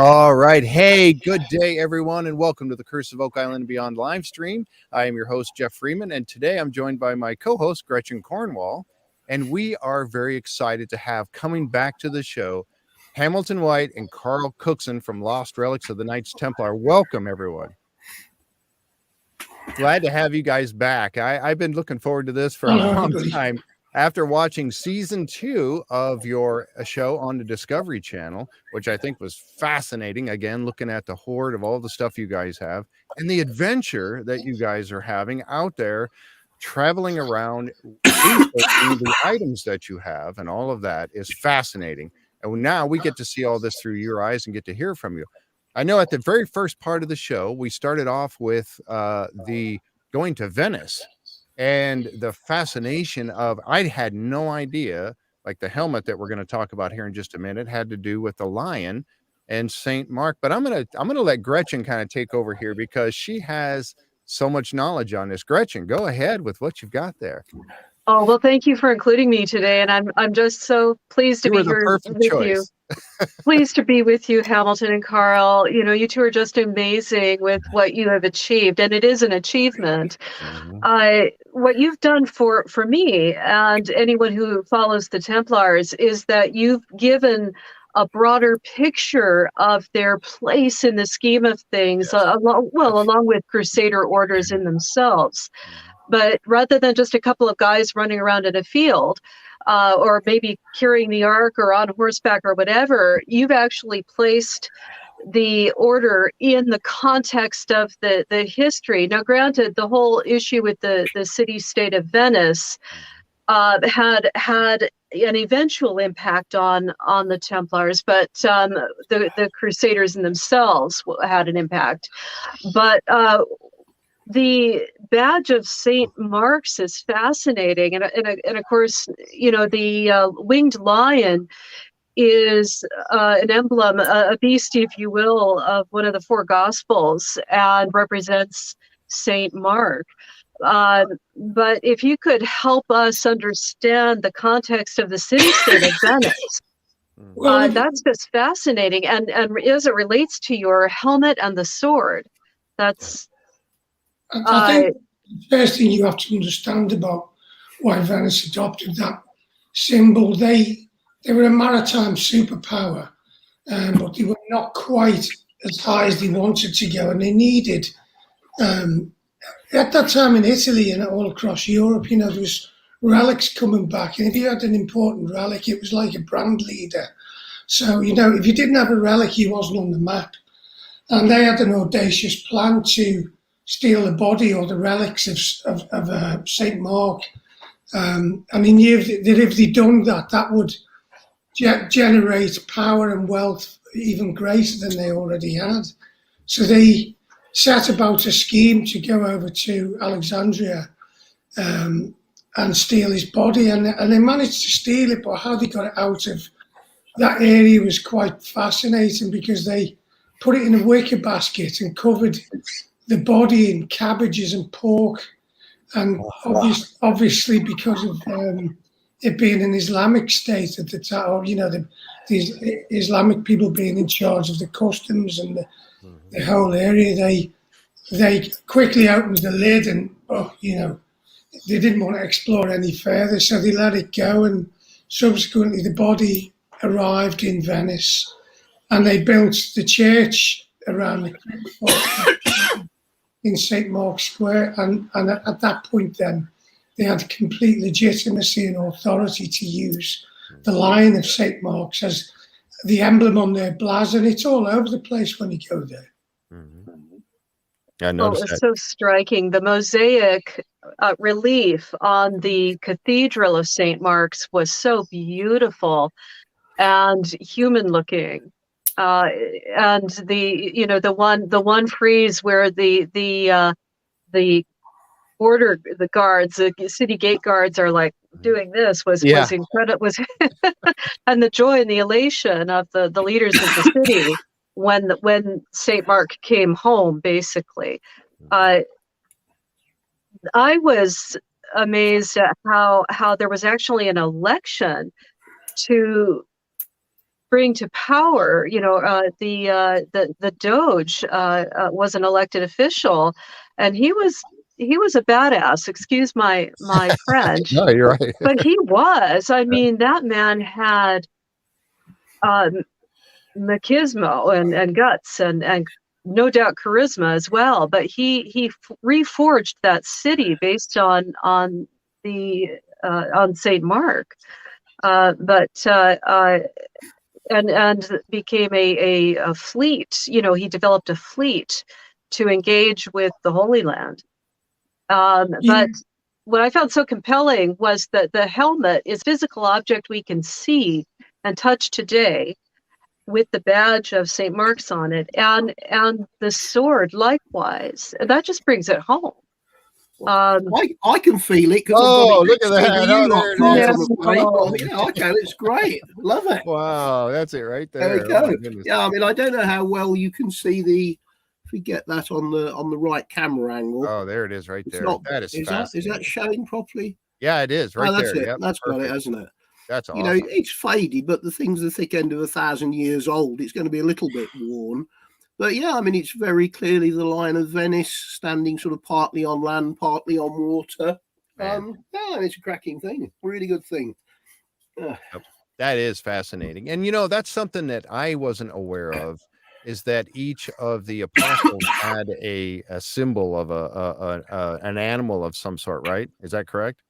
All right. Hey, good day, everyone, and welcome to the Curse of Oak Island and Beyond live stream. I am your host, Jeff Freeman, and today I'm joined by my co-host, Gretchen Cornwall, and we are very excited to have coming back to the show Hamilton White and Carl Cookson from Lost Relics of the Knights Templar. Welcome, everyone. Glad to have you guys back. I've been looking forward to this for a long time. After watching season 2 of your show on the Discovery Channel, which I think was fascinating, again, looking at the horde of all the stuff you guys have and the adventure that you guys are having out there, traveling around, researching the items that you have, and all of that is fascinating. And now we get to see all this through your eyes and get to hear from you. I know at the very first part of the show, we started off with the going to Venice. And the fascination of, I had no idea, like the helmet that we're going to talk about here in just a minute had to do with the lion and Saint Mark. But I'm gonna let Gretchen kind of take over here because she has so much knowledge on this. Gretchen, go ahead with what you've got there. Oh, well, thank you for including me today, and I'm just so pleased to be here with you. Pleased to be with you, Hamilton and Carl. You know, you two are just amazing with what you have achieved, and it is an achievement. What you've done for me and anyone who follows the Templars is that you've given a broader picture of their place in the scheme of things, along with Crusader orders in themselves. But rather than just a couple of guys running around in a field, or maybe carrying the ark or on horseback or whatever, you've actually placed the order in the context of the history. Now, granted, the whole issue with the city-state of Venice had an eventual impact on the Templars, but the Crusaders in themselves had an impact. But the badge of Saint Mark's is fascinating, and of course, you know, the winged lion is an emblem, a beast, if you will, of one of the four Gospels, and represents Saint Mark. But if you could help us understand the context of the city-state of Venice, that's just fascinating, and as it relates to your helmet and the sword, that's. I think the first thing you have to understand about why Venice adopted that symbol, they were a maritime superpower, but they were not quite as high as they wanted to go, and they needed, at that time in Italy and all across Europe, you know, there was relics coming back, and if you had an important relic, it was like a brand leader. So, you know, if you didn't have a relic, you wasn't on the map. And they had an audacious plan to steal the body or the relics of Saint Mark. And they knew that if they'd done that, that would generate power and wealth even greater than they already had. So they set about a scheme to go over to Alexandria and steal his body. And they managed to steal it, but how they got it out of that area was quite fascinating, because they put it in a wicker basket and covered the body in cabbages and pork, and obviously because of it being an Islamic state at the time, or, you know, these Islamic people being in charge of the customs and the whole area, they quickly opened the lid, and you know, they didn't want to explore any further, so they let it go. And subsequently, the body arrived in Venice, and they built the church around the in St. Mark's Square, and at that point then they had complete legitimacy and authority to use the lion of St. Mark's as the emblem on their blazon. It's all over the place when you go there. I noticed it's so striking. The mosaic relief on the Cathedral of St. Mark's was so beautiful and human looking. And the one frieze where the border, the guards, the city gate guards are like doing this was incredible. And the joy and the elation of the leaders of the city when Saint Mark came home, basically. I was amazed at how there was actually an election to bring to power. You know, the Doge was an elected official, and he was a badass. Excuse my French. No, you're right. But he was. I mean, that man had machismo and guts and no doubt charisma as well. But he reforged that city based on Saint Mark. And became a fleet. You know, he developed a fleet to engage with the Holy Land. But what I found so compelling was that the helmet is a physical object we can see and touch today, with the badge of St. Mark's on it, and the sword likewise. And that just brings it home. I can feel it. Oh, look at that. I can. It's great. Love it. Wow, that's it right there. There we go. Yeah, I mean, I don't know how well you can see if we get that on the right camera angle. Oh, there it is right there. That is fascinating. Is that showing properly? Yeah, it is right that's there. It. Yep, that's got it, hasn't it? That's awesome. You know, it's faded, but the thing's the thick end of 1,000 years old. It's going to be a little bit worn. But yeah, I mean, it's very clearly the Lion of Venice standing sort of partly on land, partly on water. Yeah, it's a cracking thing. Really good thing. That is fascinating. And, you know, that's something that I wasn't aware of, is that each of the apostles had a symbol of an animal of some sort, right? Is that correct?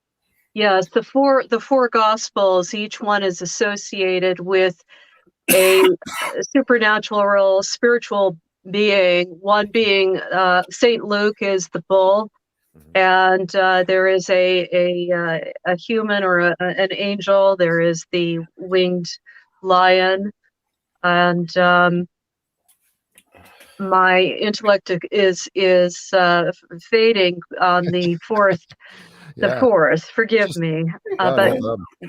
Yes, the four gospels, each one is associated with a supernatural, spiritual being. One being Saint Luke is the bull, and there is a human or an angel. There is the winged lion, and my intellect is fading on the fourth. The fourth, forgive me. But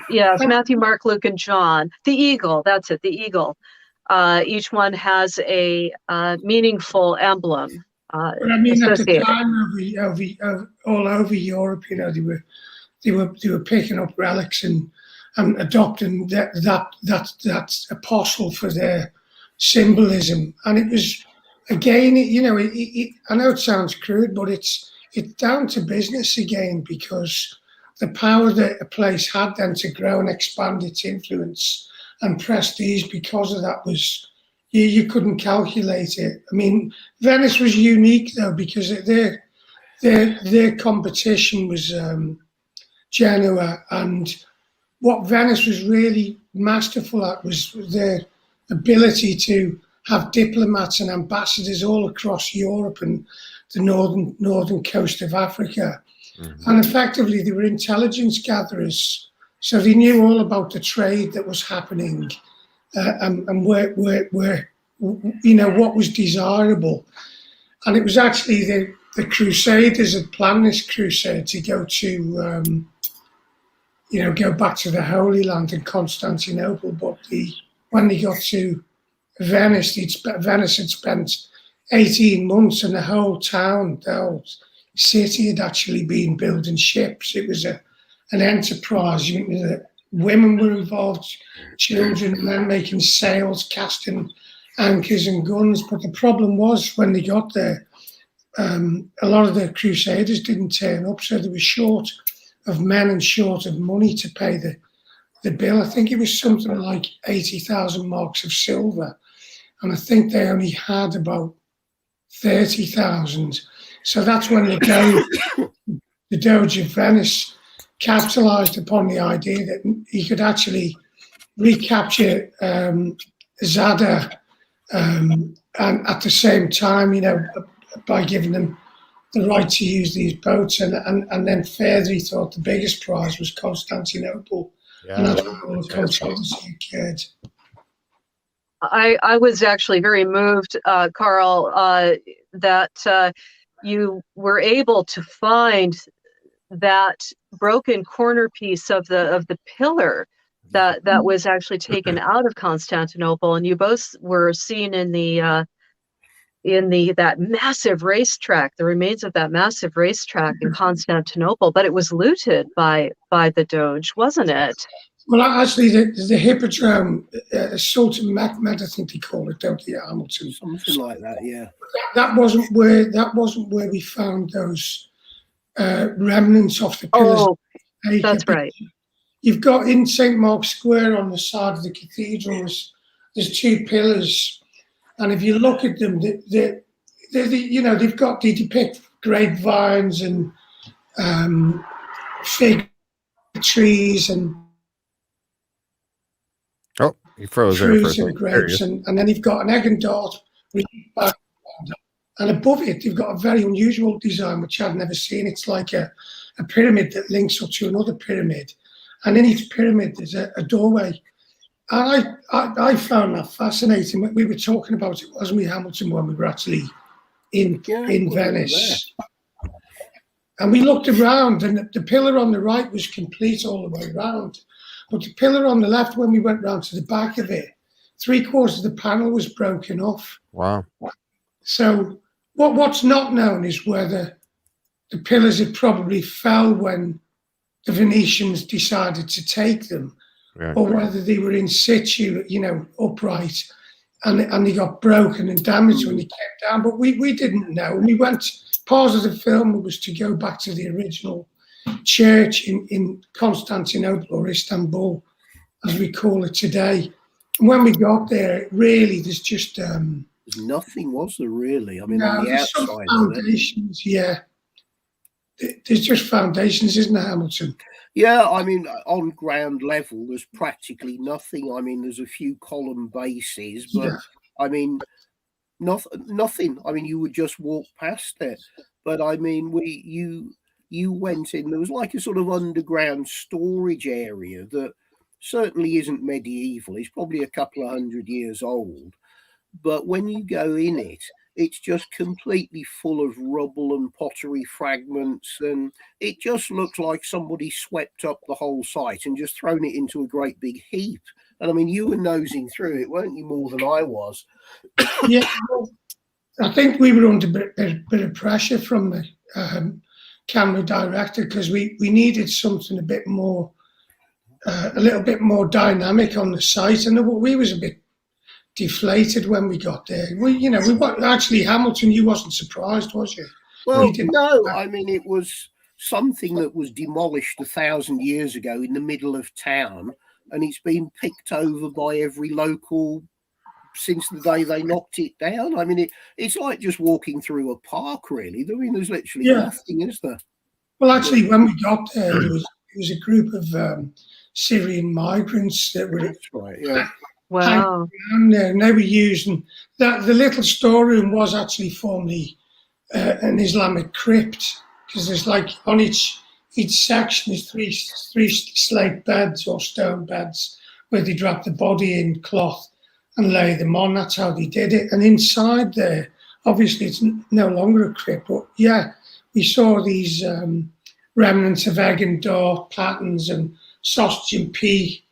yes, Matthew, Mark, Luke, and John. The eagle, that's it, the eagle. Each one has a meaningful emblem. But I mean, at the time, all over Europe, you know, they were picking up relics and adopting that apostle for their symbolism. And it was, again, you know, I know it sounds crude, but it's down to business again, because the power that a place had then to grow and expand its influence and prestige because of that was, you couldn't calculate it. I mean, Venice was unique though, because their competition was Genoa, and what Venice was really masterful at was their ability to have diplomats and ambassadors all across Europe and the northern coast of Africa. And effectively they were intelligence gatherers, so they knew all about the trade that was happening and where you know, what was desirable. And it was actually the Crusaders had planned this crusade to go to go back to the Holy Land in Constantinople, but when they got to Venice, Venice had spent 18 months, and the whole town, the whole city had actually been building ships. It was an enterprise. Women were involved, children, men making sails, casting anchors and guns. But the problem was, when they got there, a lot of the Crusaders didn't turn up, so they were short of men and short of money to pay the bill. I think it was something like 80,000 marks of silver, and I think they only had about 30,000. So that's when the Doge of Venice capitalized upon the idea that he could actually recapture Zadar, and at the same time, you know, by giving them the right to use these boats, and then further, he thought the biggest prize was Constantinople, and that's where all the controversy occurred. I was actually very moved, Carl, that you were able to find that broken corner piece of the pillar that was actually taken out of Constantinople, and you both were seen in that massive racetrack, the remains of that massive racetrack in Constantinople, but it was looted by the Doge, wasn't it? Well, actually, the Hippodrome, Sultan Mehmed, I think they call it, don't they, Hamilton? Something like that, yeah. That wasn't where we found those remnants of the pillars. Oh, that's right. You've got in St. Mark's Square on the side of the cathedral, there's two pillars, and if you look at them, they depict grapevines and fig trees and he froze there for a second. Grapes, and then you've got an egg and dart, and above it you've got a very unusual design which I've never seen. It's like a pyramid that links up to another pyramid, and in each pyramid there's a doorway. And I found that fascinating. We were talking about it, wasn't we, Hamilton, when we were actually in Venice. And we looked around, and the pillar on the right was complete all the way around. But the pillar on the left, when we went round to the back of it, 3/4 of the panel was broken off. Wow. So what's not known is whether the pillars had probably fell when the Venetians decided to take them, or whether they were in situ, upright, and they got broken and damaged when they came down. But we didn't know. We went, part of the film was to go back to the original church in Constantinople, or Istanbul, as we call it today. And when we got there, really, there's just there's nothing, was there, really? I mean, no, on the there's outside some foundations, yeah. There's just foundations, isn't there, Hamilton? Yeah, I mean, on ground level, there's practically nothing. I mean, there's a few column bases, but I mean, nothing. I mean, you would just walk past it. But I mean, you went in, there was like a sort of underground storage area that certainly isn't medieval. It's probably a couple of 100 years old. But when you go in it, it's just completely full of rubble and pottery fragments, and it just looks like somebody swept up the whole site and just thrown it into a great big heap. And I mean, you were nosing through it, weren't you, more than I was? Yeah, I think we were under a bit of pressure from the camera director, because we needed something a little bit more dynamic on the site, and we was a bit deflated when we got there. We actually, Hamilton, you wasn't surprised, was you? Well, no, I mean, it was something that was demolished 1,000 years ago in the middle of town, and it's been picked over by every local since the day they knocked it down. I mean, it's like just walking through a park, really. I mean, there's literally nothing, is there? Well, actually, when we got there, there was a group of Syrian migrants that were... That's right, yeah. Wow. And they were using that. The little storeroom was actually formerly an Islamic crypt, because there's like on each section is three slate beds or stone beds where they drop the body in cloth and lay them on. That's how they did it. And inside there, obviously, it's no longer a crypt, but yeah, we saw these remnants of egg and dart patterns and sausage and pea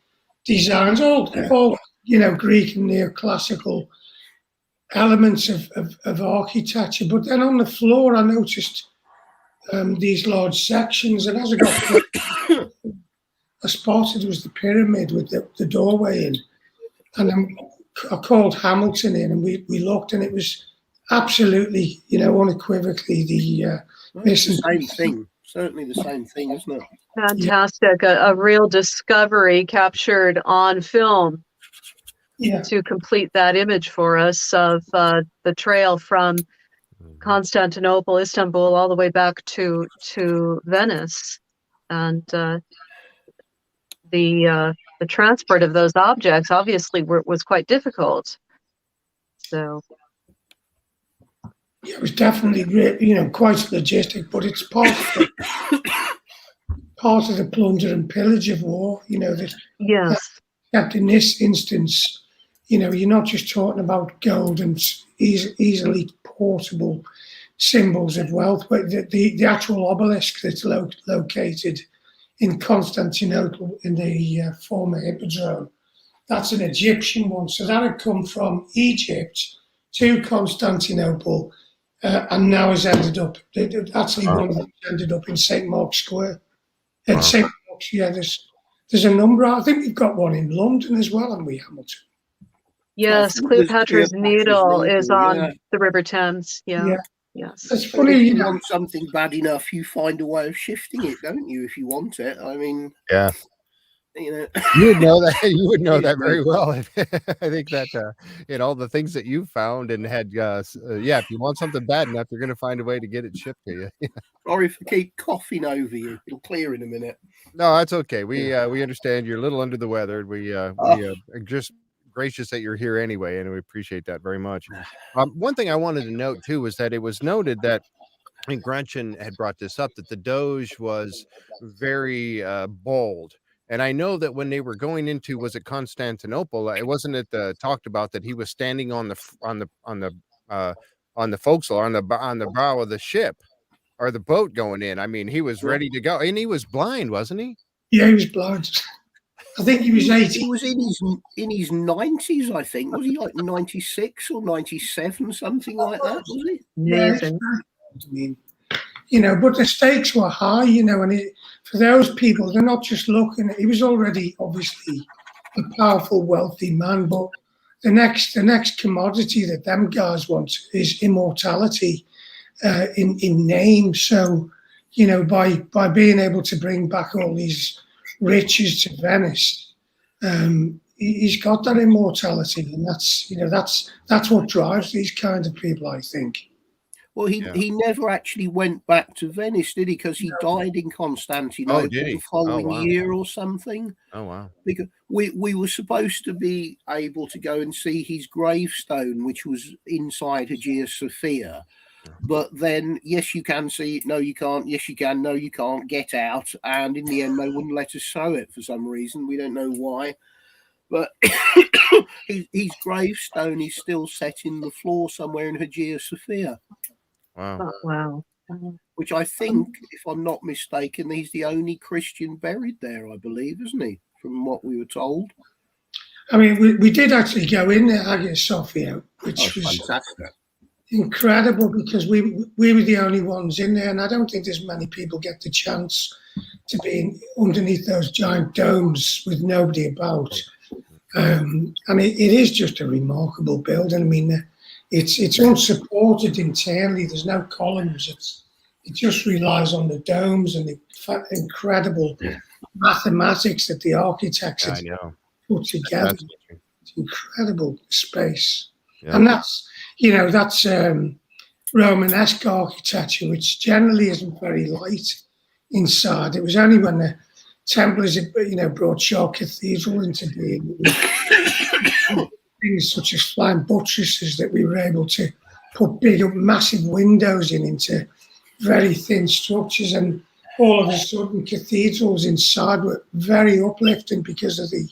designs, all Greek and neoclassical elements of architecture. But then on the floor, I noticed these large sections, and as I got to I spotted was the pyramid with the doorway in, and I called Hamilton in, and we looked, and it was absolutely, unequivocally the same thing. Certainly the same thing, isn't it? Fantastic. A real discovery captured on film to complete that image for us of the trail from Constantinople, Istanbul, all the way back to Venice. And the transport of those objects obviously was quite difficult. So... it was definitely, quite logistic, but it's part of the plunder and pillage of war. Except in this instance, you're not just talking about gold and easily portable symbols of wealth, but the actual obelisk that's located in Constantinople in the former Hippodrome, that's an Egyptian one. So that had come from Egypt to Constantinople. And now has ended up, one of them ended up in St. Mark's Square. And St. Mark's, there's there's a number. I think we've got one in London as well, haven't we, Hamilton? Yes, Cleopatra's Needle is on the River Thames. Yeah. Yes. It's funny, if you want something bad enough, you find a way of shifting it, don't you? If you want it, I mean, yeah, you know, you would know that. You would know that very well. I think that all the things that you found and had, if you want something bad enough, you're going to find a way to get it shipped to you. Or if I keep coughing over you, it'll clear in a minute. No, that's okay. We understand you're a little under the weather. We are just gracious that you're here anyway, and we appreciate that very much. One thing I wanted to note too was that it was noted that, I think Gretchen had brought this up, that the Doge was very bold. And I know that when they were going into, was it Constantinople? It wasn't talked about that he was standing on the forecastle, on the bow of the ship or the boat going in. I mean, he was ready to go, and he was blind, wasn't he? Yeah, he was blind. I think he was 80. He was in his 90s, I think. Was he like 96 or 97, something like that? Was he? Amazing. I mean, but the stakes were high, and for those people, they're not just looking. He was already obviously a powerful, wealthy man, but the next commodity that them guys want is immortality in name. So, by being able to bring back all these riches to Venice, he's got that immortality, and that's what drives these kind of people, I think. Well, he never actually went back to Venice, did he? Because he died in Constantinople the following year or something. Oh, wow. Because we were supposed to be able to go and see his gravestone, which was inside Hagia Sophia. But then, yes, you can see it. No, you can't. Yes, you can. No, you can't. Get out. And in the end, they wouldn't let us show it for some reason. We don't know why. But his gravestone is still set in the floor somewhere in Hagia Sophia. Wow. Wow. Which I think, if I'm not mistaken, he's the only Christian buried there, I believe, isn't he? From what we were told. I mean, we did actually go in there, Hagia Sophia, which was fantastic. Incredible, because we were the only ones in there, and I don't think there's many people get the chance to be underneath those giant domes with nobody about. And it is just a remarkable building. I mean, it's unsupported internally. There's no columns. It just relies on the domes and the incredible mathematics that the architects have put together. It's incredible space. Yeah. And that's Romanesque architecture, which generally isn't very light inside. It was only when the Templars, brought Shaw Cathedral into being, things such as flying buttresses, that we were able to put big, massive windows into very thin structures, and all of a sudden cathedrals inside were very uplifting because of the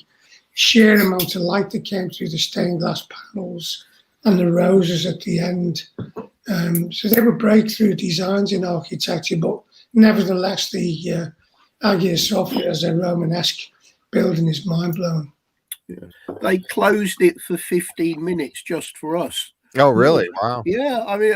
sheer amount of light that came through the stained glass panels and the roses at the end. So they were breakthrough designs in architecture, but nevertheless, the Hagia Sophia as a Romanesque building is mind-blowing. Yeah. They closed it for 15 minutes just for us. Oh, really? Wow. Yeah, I mean,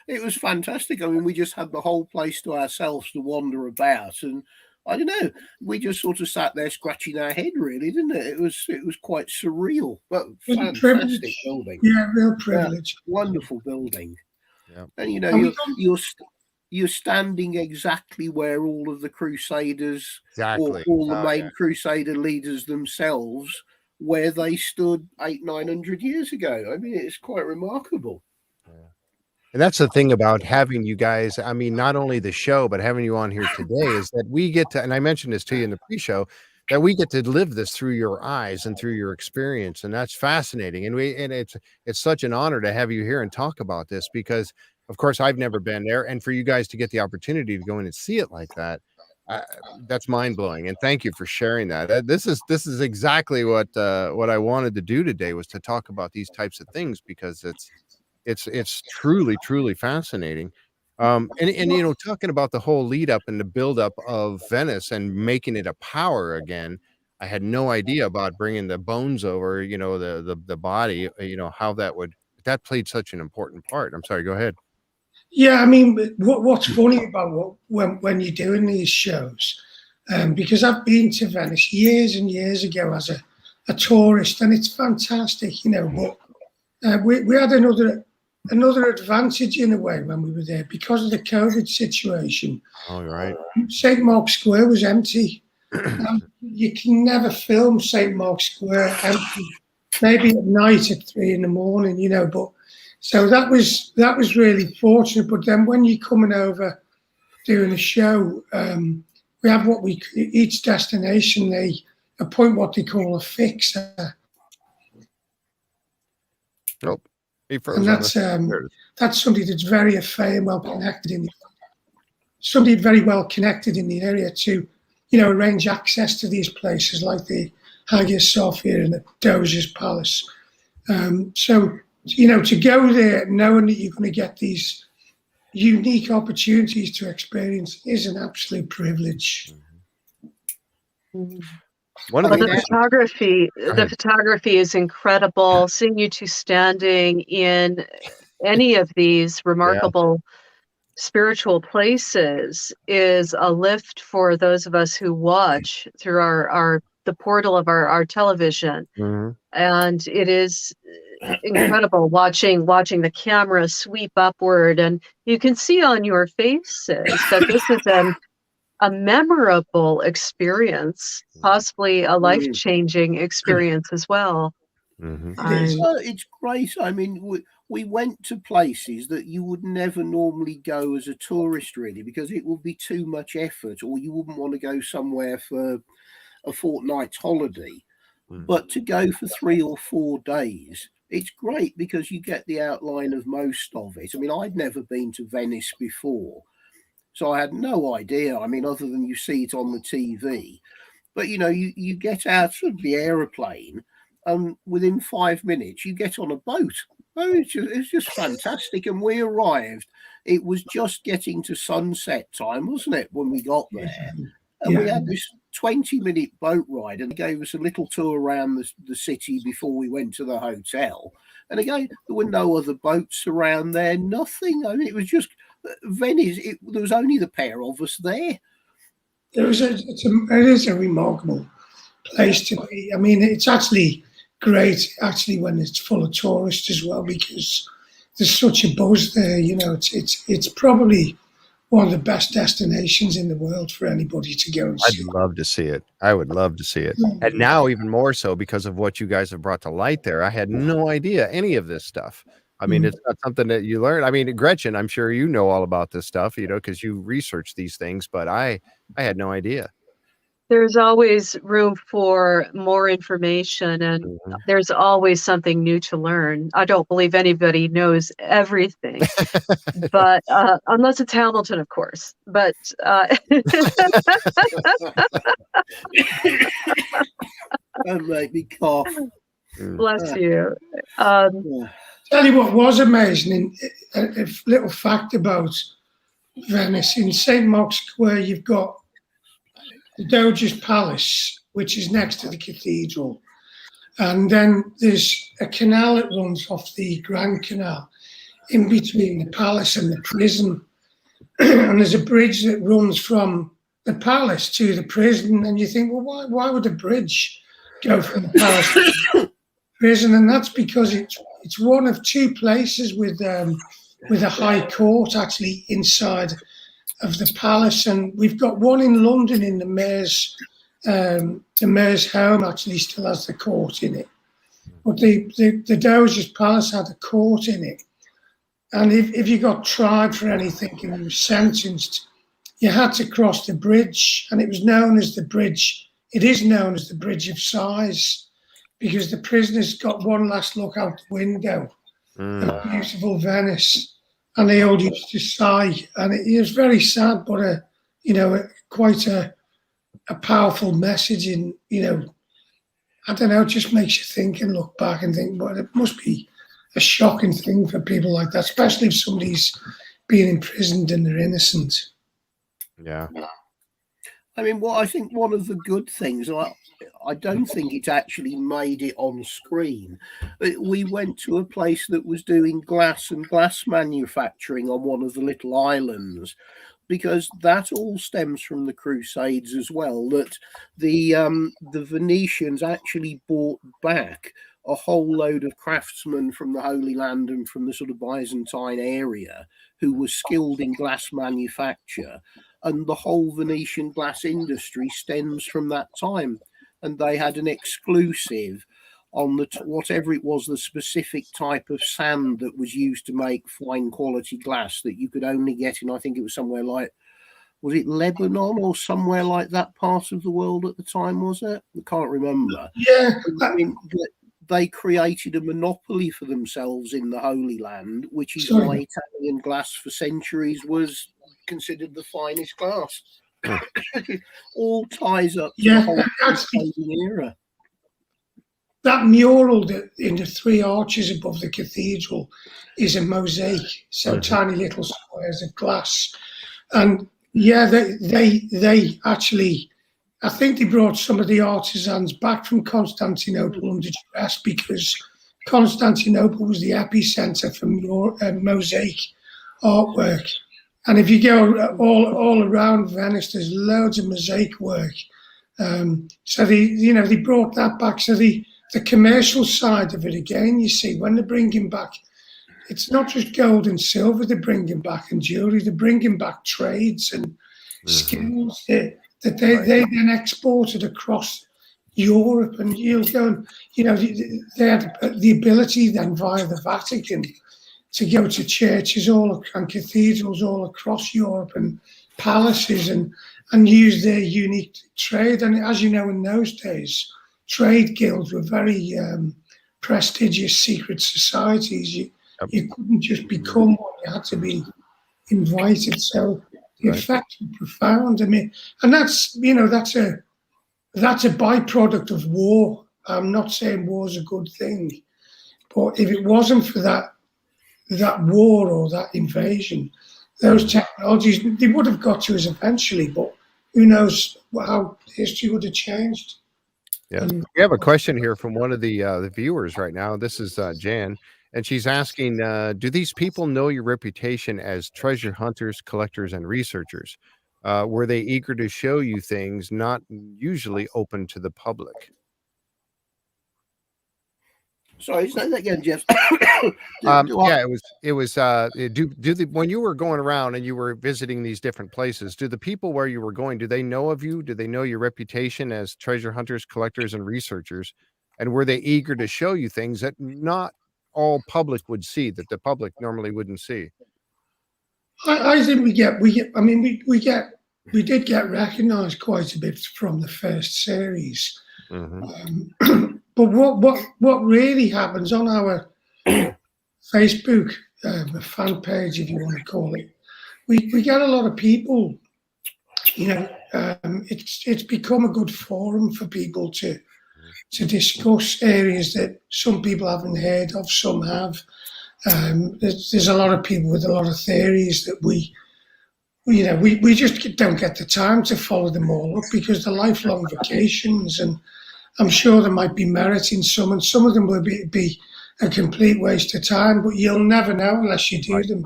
it was fantastic. I mean, we just had the whole place to ourselves to wander about, and I don't know, we just sort of sat there scratching our head, really, didn't it? It was quite surreal, but fantastic building. Yeah, real privilege. Yeah, wonderful building. Yeah. And you're standing exactly where all of the Crusaders, or all the main Crusader leaders themselves, where they stood 800-900 years ago. I mean, it's quite remarkable. And that's the thing about having you guys, I mean, not only the show, but having you on here today, is that we get to, and I mentioned this to you in the pre-show, that we get to live this through your eyes and through your experience. And that's fascinating. And it's such an honor to have you here and talk about this, because of course I've never been there. And for you guys to get the opportunity to go in and see it like that, that's mind blowing. And thank you for sharing that. This is exactly what I wanted to do today, was to talk about these types of things, because it's truly fascinating. And talking about the whole lead up and the build up of Venice and making it a power again, I had no idea about bringing the bones over, the body, how that played such an important part. I'm sorry, go ahead. Yeah, I mean, what's funny about when you're doing these shows, because I've been to Venice years and years ago as a tourist, and it's fantastic, you know. But we had another advantage in a way when we were there because of the COVID situation. All right. St. Mark's Square was empty. You can never film St. Mark's Square empty. Maybe at night at 3 a.m, you know. But so that was really fortunate. But then when you're coming over doing a show, we have each destination they appoint what they call a fixer. Nope. And that's somebody that's very well connected somebody very well connected in the area to, you know, arrange access to these places like the Hagia Sophia and the Doge's Palace. So, you know, to go there knowing that you're going to get these unique opportunities to experience is an absolute privilege. The photography is incredible. Seeing you two standing in any of these remarkable spiritual places is a lift for those of us who watch through the portal of our television. And it is incredible watching the camera sweep upward, and you can see on your faces that this is a memorable experience, possibly a life-changing experience as well. It's great. I mean, we went to places that you would never normally go as a tourist, really, because it would be too much effort, or you wouldn't want to go somewhere for a fortnight's holiday. But to go for 3 or 4 days, it's great because you get the outline of most of it. I mean, I'd never been to Venice before, so I had no idea. I mean, other than you see it on the TV. But, you know, you get out of the aeroplane and within 5 minutes you get on a boat. Oh, it's just fantastic. And we arrived. It was just getting to sunset time, wasn't it, when we got there? And we had this 20-minute boat ride, and they gave us a little tour around the city before we went to the hotel. And again, there were no other boats around there, nothing. I mean, it was just Venice. There was only the pair of us there. It is a remarkable place to be. I mean, it's actually great, when it's full of tourists as well, because there's such a buzz there. You know, it's probably one of the best destinations in the world for anybody to go and see. I'd love to see it. I would love to see it. And now even more so because of what you guys have brought to light there. I had no idea any of this stuff. I mean, it's not something that you learn. I mean, Gretchen, I'm sure you know all about this stuff, you know, because you research these things, but I had no idea. There's always room for more information, and there's always something new to learn. I don't believe anybody knows everything, but unless it's Hamilton, of course. But Don't make me cough. Bless you. Tell you what was amazing, a little fact about Venice. In St. Mark's Square, you've got the Doge's Palace, which is next to the cathedral. And then there's a canal that runs off the Grand Canal in between the palace and the prison. And there's a bridge that runs from the palace to the prison. And you think, well, why would a bridge go from the palace to the prison? And that's because it's one of 2 places with a high court actually inside of the palace, and we've got one in London in the mayor's home actually still has the court in it. But the Doge's Palace had a court in it, and if you got tried for anything and you were sentenced, you had to cross the bridge, and it is known as the Bridge of Sighs, because the prisoners got one last look out the window of beautiful Venice. And they all used to sigh, and it was very sad, but quite a powerful message. In I don't know, it just makes you think and look back and think, well, it must be a shocking thing for people like that, especially if somebody's being imprisoned and they're innocent. Yeah. I mean, I think one of the good things, I don't think it actually made it on screen. We went to a place that was doing glass and glass manufacturing on one of the little islands, because that all stems from the Crusades as well, that the Venetians actually bought back a whole load of craftsmen from the Holy Land and from the sort of Byzantine area who were skilled in glass manufacture, and the whole Venetian glass industry stems from that time. And they had an exclusive on the whatever it was, the specific type of sand that was used to make fine quality glass that you could only get in, I think it was somewhere like, was it Lebanon or somewhere like that part of the world at the time, was it? I can't remember. Yeah. I mean, they created a monopoly for themselves in the Holy Land, which is why Italian glass for centuries was considered the finest glass. It all ties up to the whole Crusading era. That mural in the three arches above the cathedral is a mosaic, so tiny little squares of glass. And yeah, they actually, I think they brought some of the artisans back from Constantinople under duress, because Constantinople was the epicenter for mosaic artwork. And if you go all around Venice, there's loads of mosaic work. So they brought that back. So the commercial side of it, again, you see, when they're bringing back, it's not just gold and silver they're bringing back and jewelry, they're bringing back trades and skills that they then exported across Europe. And you'll go and, they had the ability then via the Vatican to go to churches and cathedrals all across Europe and palaces and use their unique trade. And as you know, in those days, trade guilds were very prestigious secret societies. You couldn't just become one, you had to be invited. So the effects were profound. I mean, and that's a byproduct of war. I'm not saying war's a good thing, but if it wasn't for that war or that invasion, those technologies, they would have got to us eventually, but who knows how history would have changed. Yeah, we have a question here from one of the viewers right now. This is Jan, and she's asking, do these people know your reputation as treasure hunters, collectors, and researchers? Were they eager to show you things not usually open to the public? Sorry, say that again, Jeff. Yeah, it was. When you were going around and you were visiting these different places, do the people where you were going, do they know of you? Do they know your reputation as treasure hunters, collectors, and researchers? And were they eager to show you things that not all public would see, that the public normally wouldn't see? I think we did get recognized quite a bit from the first series. But what really happens on our Facebook fan page, if you want to call it, we get a lot of people. It's become a good forum for people to discuss areas that some people haven't heard of, some have. There's a lot of people with a lot of theories that we just don't get the time to follow them all up, because they're lifelong vacations, and I'm sure there might be merit in some, and some of them will be a complete waste of time, but you'll never know unless you do them.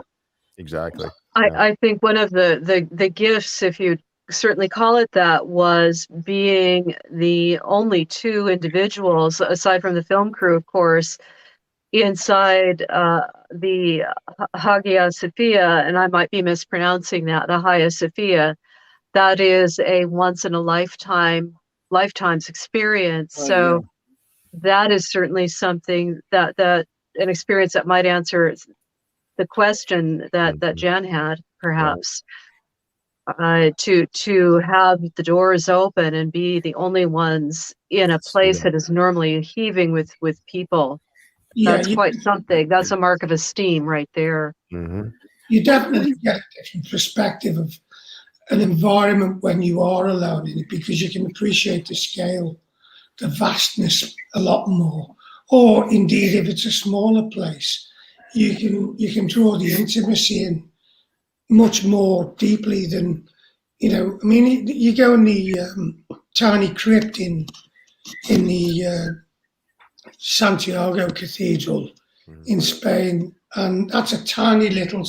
Exactly. I think one of the gifts, if you certainly call it that, was being the only two individuals, aside from the film crew, of course, inside the Hagia Sophia, and I might be mispronouncing that, the Hagia Sophia. That is a once in a lifetime's experience. That is certainly something that an experience that might answer the question that Jan had, perhaps. To have the doors open and be the only ones in a place that is normally heaving with people. That's quite something. That's a mark of esteem right there. You definitely get a different perspective of an environment when you are alone in it, because you can appreciate the scale, the vastness a lot more. Or indeed, if it's a smaller place, you can draw the intimacy in much more deeply than, you go in the tiny crypt in the Santiago Cathedral in Spain, and that's a tiny little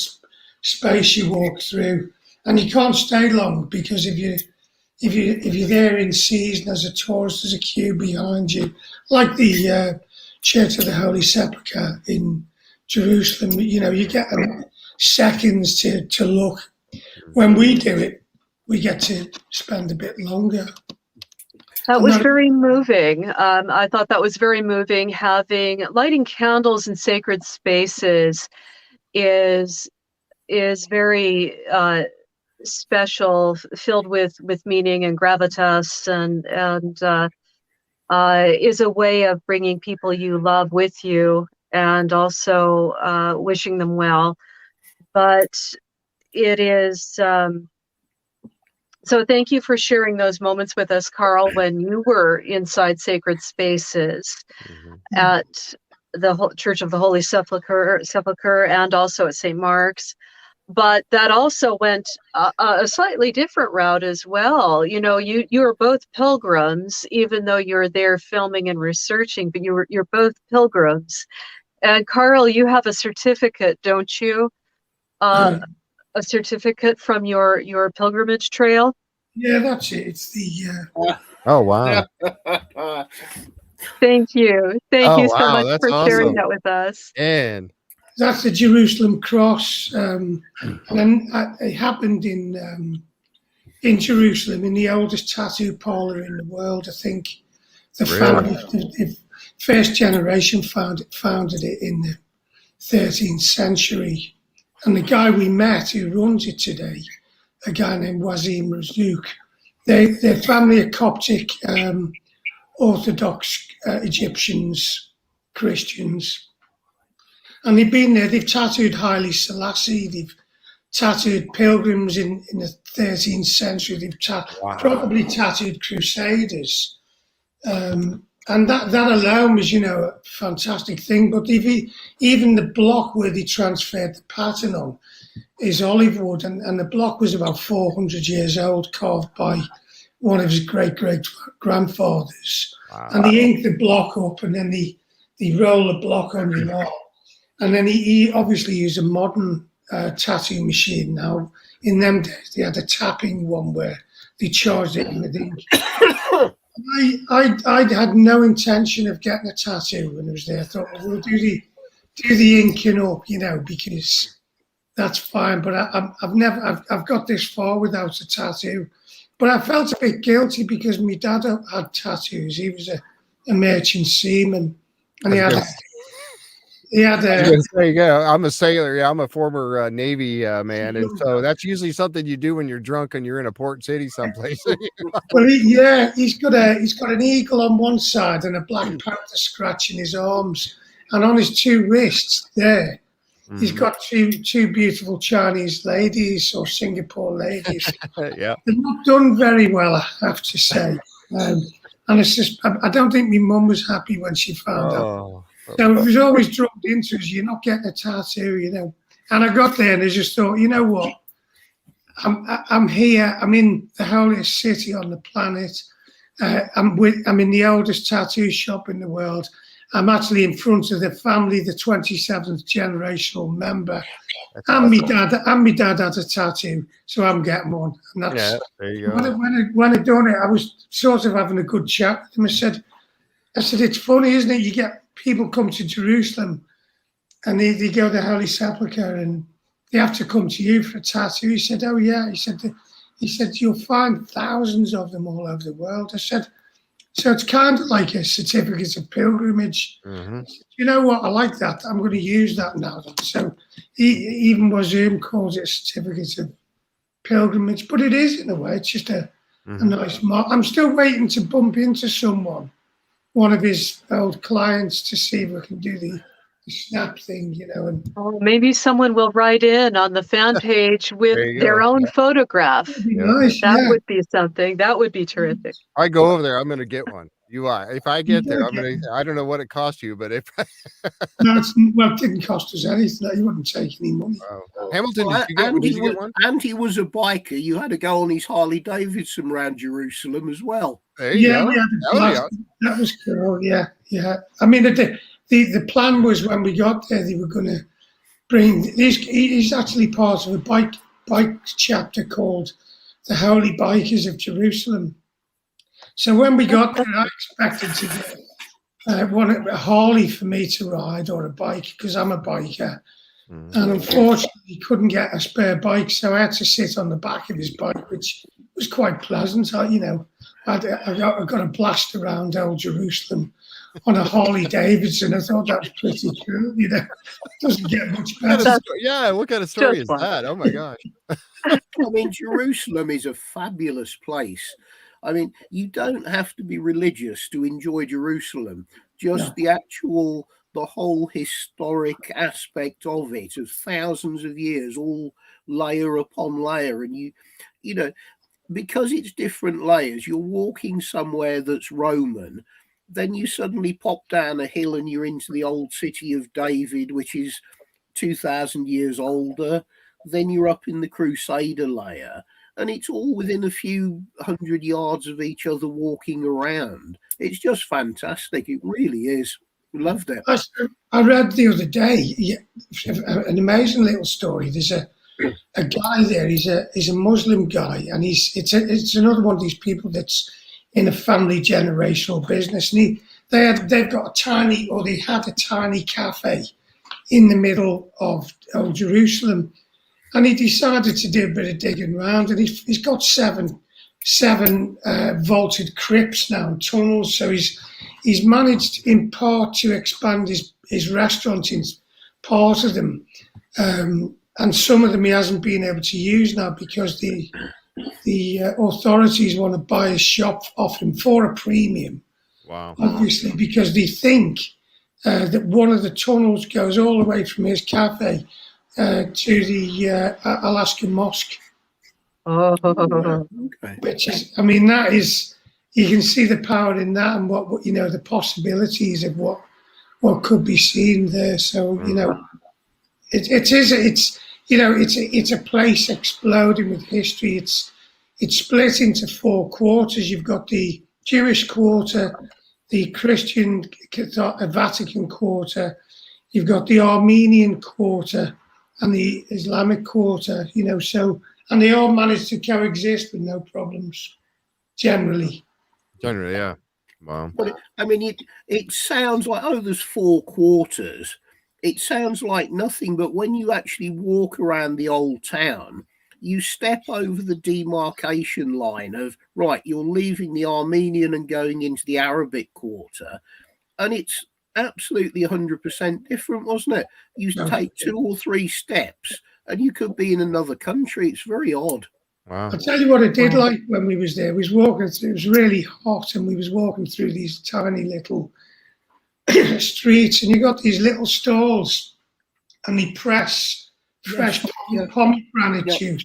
space you walk through, and you can't stay long, because if you're there in season as a tourist, there's a queue behind you, like the Church of the Holy Sepulchre in Jerusalem. You know, you get seconds to look. When we do it, we get to spend a bit longer. That was very moving. I thought that was very moving. Lighting candles in sacred spaces is very special, filled with meaning and gravitas, and is a way of bringing people you love with you, and also wishing them well. But it is. So thank you for sharing those moments with us, Carl, when you were inside sacred spaces at the Church of the Holy Sepulchre and also at St. Mark's. But that also went a slightly different route as well. You know, you are both pilgrims, even though you're there filming and researching, but you're both pilgrims. And Carl, you have a certificate, don't you? A certificate from your pilgrimage trail? Yeah, that's it. It's the oh wow. Thank you so much that's for awesome. sharing that with us. And that's the Jerusalem cross, and then it happened in Jerusalem, in the oldest tattoo parlor in the world. I think the family, the first generation founded it in the 13th century. And the guy we met who runs it today, a guy named Wazim Razouk, their family are Coptic, Orthodox Egyptians, Christians. And they've been there, they've tattooed Haile Selassie, they've tattooed pilgrims in the 13th century, they've probably tattooed crusaders. And that alone was, you know, a fantastic thing. But even the block where they transferred the pattern on is olive wood, and the block was about 400 years old, carved by one of his great-great-grandfathers. Wow. And they inked the block up, and then they roll the block on the wall. And then he obviously used a modern tattoo machine now. In them days, they had a tapping one where they charged it with ink. I had no intention of getting a tattoo when I was there. I thought, well, we'll do the inking up, you know, because that's fine. But I've got this far without a tattoo. But I felt a bit guilty because my dad had tattoos. He was a merchant seaman, and he had there you go. I'm a sailor. Yeah, I'm a former Navy man, and so that's usually something you do when you're drunk and you're in a port city someplace. Well, he's got an eagle on one side and a black panther scratching his arms, and on his two wrists there, he's got two beautiful Chinese ladies or Singapore ladies. Yeah, they're not done very well, I have to say. And it's just, I don't think my mum was happy when she found out. So it was always drummed into us, you're not getting a tattoo, you know. And I got there and I just thought, you know what? I'm here. I'm in the holiest city on the planet. I'm in the oldest tattoo shop in the world. I'm actually in front of the family, the 27th generational member. And my dad had a tattoo, so I'm getting one. And that's, there you go. When I done it, I was sort of having a good chat with him. I said, it's funny, isn't it? You get people come to Jerusalem and they go to the Holy Sepulchre and they have to come to you for a tattoo. He said, oh yeah. He said, you'll find thousands of them all over the world. I said, so it's kind of like a certificate of pilgrimage. Mm-hmm. Said, you know what? I like that. I'm going to use that now. So even Wazim calls it a certificate of pilgrimage, but it is in a way. It's just a nice mark. I'm still waiting to bump into one of his old clients, to see if we can do the snap thing, you know. And maybe someone will write in on the fan page with their own photograph. Nice, that would be something. That would be terrific. I go over there, I'm going to get one. If I get there, I don't know what it cost you, but if it didn't cost us anything. You wouldn't take any money. Wow. Hamilton, did you get one? And he was a biker. You had to go on his Harley Davidson around Jerusalem as well. That was cool. Yeah. I mean, the plan was when we got there, they were going to bring. He's actually part of a bike bike chapter called the Holy Bikers of Jerusalem. So when we got there, I expected to get a Harley for me to ride or a bike because I'm a biker. And unfortunately, he couldn't get a spare bike, so I had to sit on the back of his bike, which was quite pleasant. I got a blast around old Jerusalem on a Harley Davidson. I thought that was pretty cool. It doesn't get much better. Yeah, what kind of story is that? Oh my gosh! I mean, Jerusalem is a fabulous place. I mean, you don't have to be religious to enjoy Jerusalem. Just the whole historic aspect of it, of thousands of years, all layer upon layer. And you know, because it's different layers, you're walking somewhere that's Roman, then you suddenly pop down a hill and you're into the old city of David, which is 2,000 years older. Then you're up in the Crusader layer. And it's all within a few 100 yards of each other walking around. It's just fantastic. It really is. Loved it. I read the other day an amazing little story. There's a guy there. He's a Muslim guy, and it's another one of these people that's in a family generational business. And they had a tiny cafe in the middle of Jerusalem. And he decided to do a bit of digging around, and he's got seven vaulted crypts now and tunnels. So he's managed in part to expand his restaurant in part of them, and some of them he hasn't been able to use now because the authorities want to buy his shop off him for a premium. Wow! Obviously, because they think that one of the tunnels goes all the way from his cafe to the Alaskan Mosque. Oh, okay. Which is, I mean, that is, you can see the power in that, and what the possibilities of what could be seen there. So it's a place exploding with history. It's split into four quarters. You've got the Jewish quarter, the Christian Vatican quarter. You've got the Armenian quarter and the Islamic quarter, and they all manage to coexist with no problems, generally. Generally, yeah. Wow. But it sounds like, there's four quarters. It sounds like nothing, but when you actually walk around the old town, you step over the demarcation line of, right, you're leaving the Armenian and going into the Arabic quarter, and it's absolutely 100% different, wasn't it? You take 2 or 3 steps and you could be in another country. It's very odd. Wow. I'll tell you what I did like when we was there. We was walking through, it was really hot, and we was walking through these tiny little streets, and you got these little stalls, and they press fresh pomegranate juice.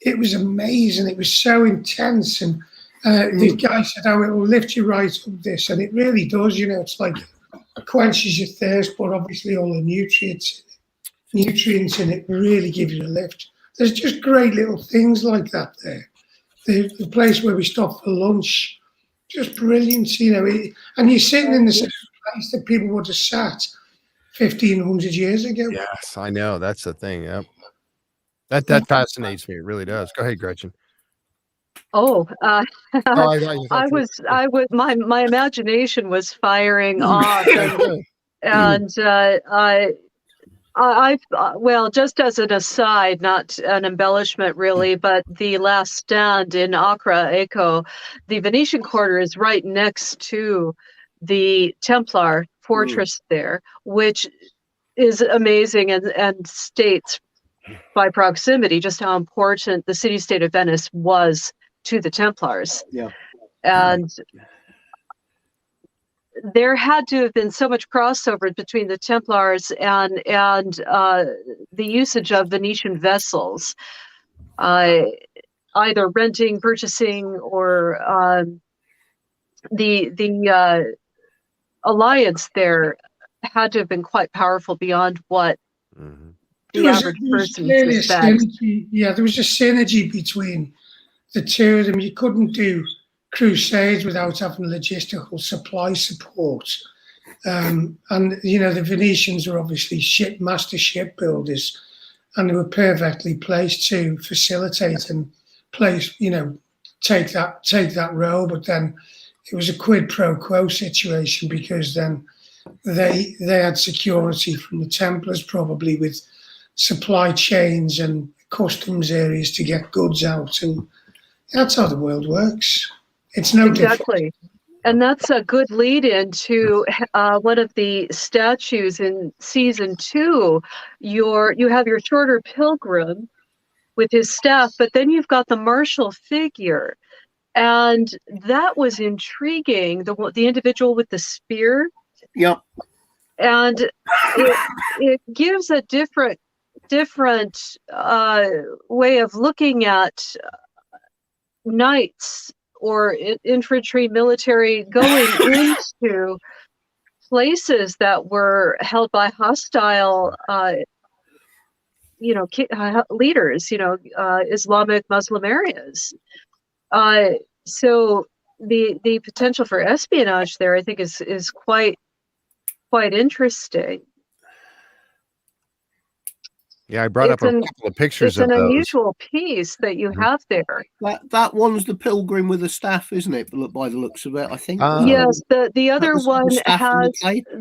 It was amazing. It was so intense, and the guy said, it will lift you right up this, and it really does. It's like quenches your thirst, but obviously all the nutrients in it really give you a lift. There's just great little things like that there. The place where we stopped for lunch, just brilliant, and you're sitting in the same place that people would have sat 1,500 years ago. Yes, I know. That's the thing. Yep. That fascinates me. It really does. Go ahead, Gretchen. My imagination was firing off, and well, just as an aside, not an embellishment really, but the last stand in Accra, Echo, the Venetian Quarter is right next to the Templar fortress there, which is amazing and states by proximity just how important the city-state of Venice was to the Templars. Yeah. And there had to have been so much crossover between the Templars and the usage of Venetian vessels, either renting, purchasing, or the alliance there had to have been quite powerful beyond what the average person suspects. There was a synergy between the two of them. You couldn't do crusades without having logistical supply support. And the Venetians were obviously master shipbuilders, and they were perfectly placed to facilitate and place, take that role. But then it was a quid pro quo situation, because then they had security from the Templars, probably with supply chains and customs areas to get goods out, and that's how the world works. It's no exactly. And that's a good lead into one of the statues in season 2. You have your shorter pilgrim with his staff, but then you've got the martial figure, and that was intriguing. The individual with the spear. Yeah. And it gives a different way of looking at knights or infantry military going into places that were held by hostile leaders, Islamic Muslim areas. So the potential for espionage there, I think, is quite interesting. Yeah, I brought up a couple of pictures of those. It's an unusual piece that you have there. That one's the pilgrim with the staff, isn't it? By the looks of it, I think. Yes, the other one has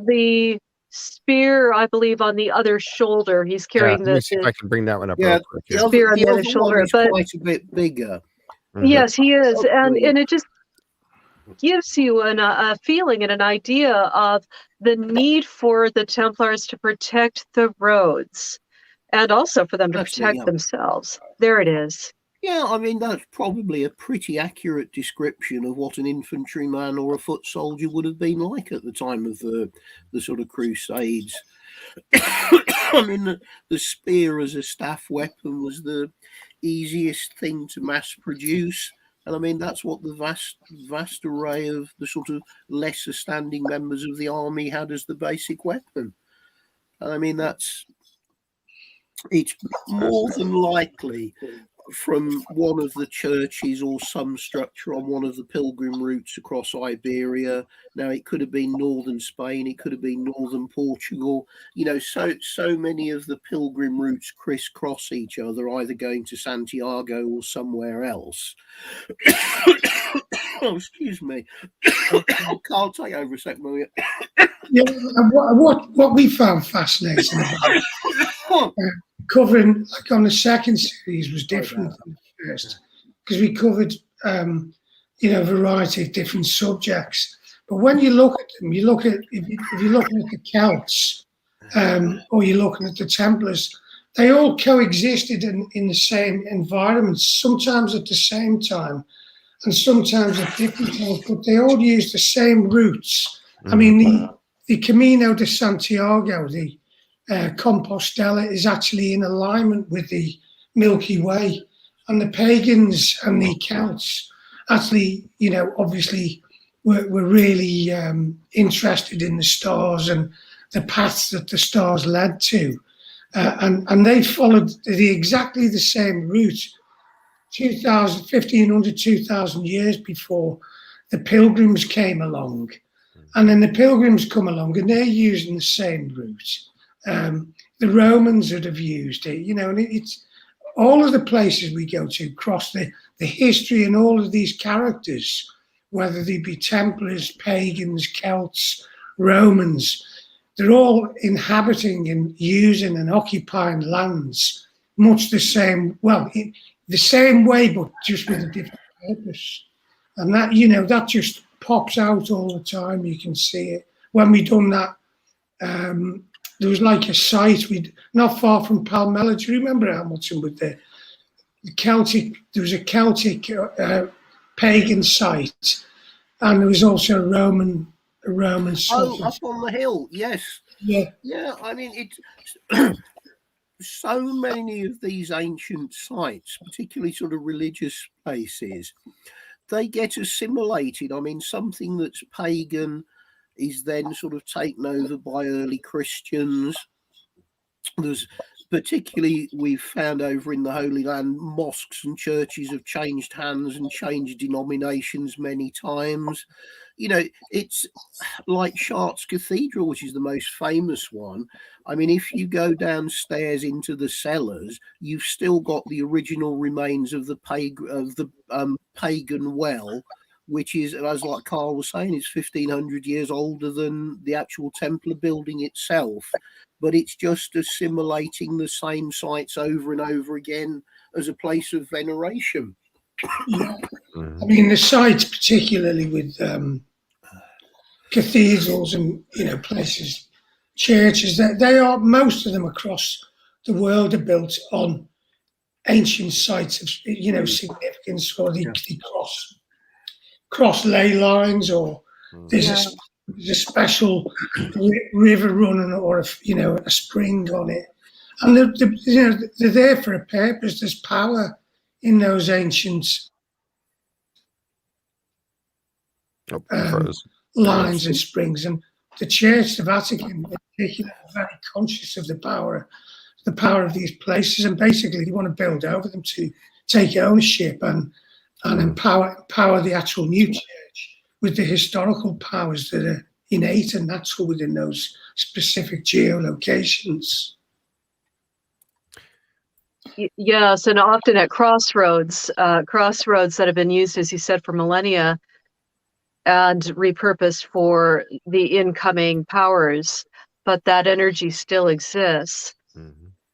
the spear, I believe, on the other shoulder. He's carrying let me see if I can bring that one up. Yeah, real quick. Spear on the other shoulder, but quite a bit bigger. Yes, he is, and it just gives you a feeling and an idea of the need for the Templars to protect the roads, and also for them to protect themselves. There it is. Yeah, I mean, that's probably a pretty accurate description of what an infantryman or a foot soldier would have been like at the time of the sort of Crusades. I mean, the spear as a staff weapon was the easiest thing to mass produce. And I mean, that's what the vast array of the sort of lesser standing members of the army had as the basic weapon. And I mean, it's more than likely from one of the churches or some structure on one of the pilgrim routes across Iberia. Now, it could have been northern Spain, it could have been northern Portugal. So many of the pilgrim routes crisscross each other, either going to Santiago or somewhere else. Oh, excuse me. Carl, take over a second, will you? Yeah, what we found fascinating about covering, like on the second series, was different from the first, because we covered a variety of different subjects. But when you look at them, if you're looking at the Celts or you're looking at the Templars, they all coexisted in the same environments, sometimes at the same time and sometimes at different times, but they all used the same routes. I mean, the Camino de Santiago, the Compostela, is actually in alignment with the Milky Way, and the pagans and the Celts actually, obviously were really interested in the stars and the paths that the stars led to, and they followed exactly the same route 1,500, 2,000 years before the Pilgrims came along. And then the Pilgrims come along and they're using the same route. The Romans would have used it, and it's all of the places we go to across the history, and all of these characters, whether they be Templars, pagans, Celts, Romans, they're all inhabiting and using and occupying lands much the same, the same way, but just with a different purpose. And that, that just pops out all the time. You can see it. When we done that, there was like a site not far from Palmella. Do you remember, Hamilton, with the Celtic? There was a Celtic pagan site, and there was also a Roman site. Oh, up on the hill, yes. Yeah. I mean, it's so many of these ancient sites, particularly sort of religious places, they get assimilated. I mean, something that's pagan is then sort of taken over by early Christians. There's particularly we've found over in the Holy Land, mosques and churches have changed hands and changed denominations many times. You know, it's like Chartres Cathedral, which is the most famous one. I mean, if you go downstairs into the cellars, you've still got the original remains of the pagan well, which is, as like Carl was saying, it's 1,500 years older than the actual Templar building itself. But it's just assimilating the same sites over and over again as a place of veneration. Yeah. I mean, the sites, particularly with cathedrals and, you know, places, churches, they are, most of them across the world are built on ancient sites of, you know, significance, or the cross ley lines, or there's a special river running, or a spring on it, and they're there for a purpose. There's power in those ancient lines and springs, and the Church, the Vatican in particular, are very conscious of the power of these places, and basically they want to build over them to take ownership and empower the actual new church with the historical powers that are innate and natural within those specific geolocations. Yes, and often at crossroads that have been used, as you said, for millennia and repurposed for the incoming powers, but that energy still exists.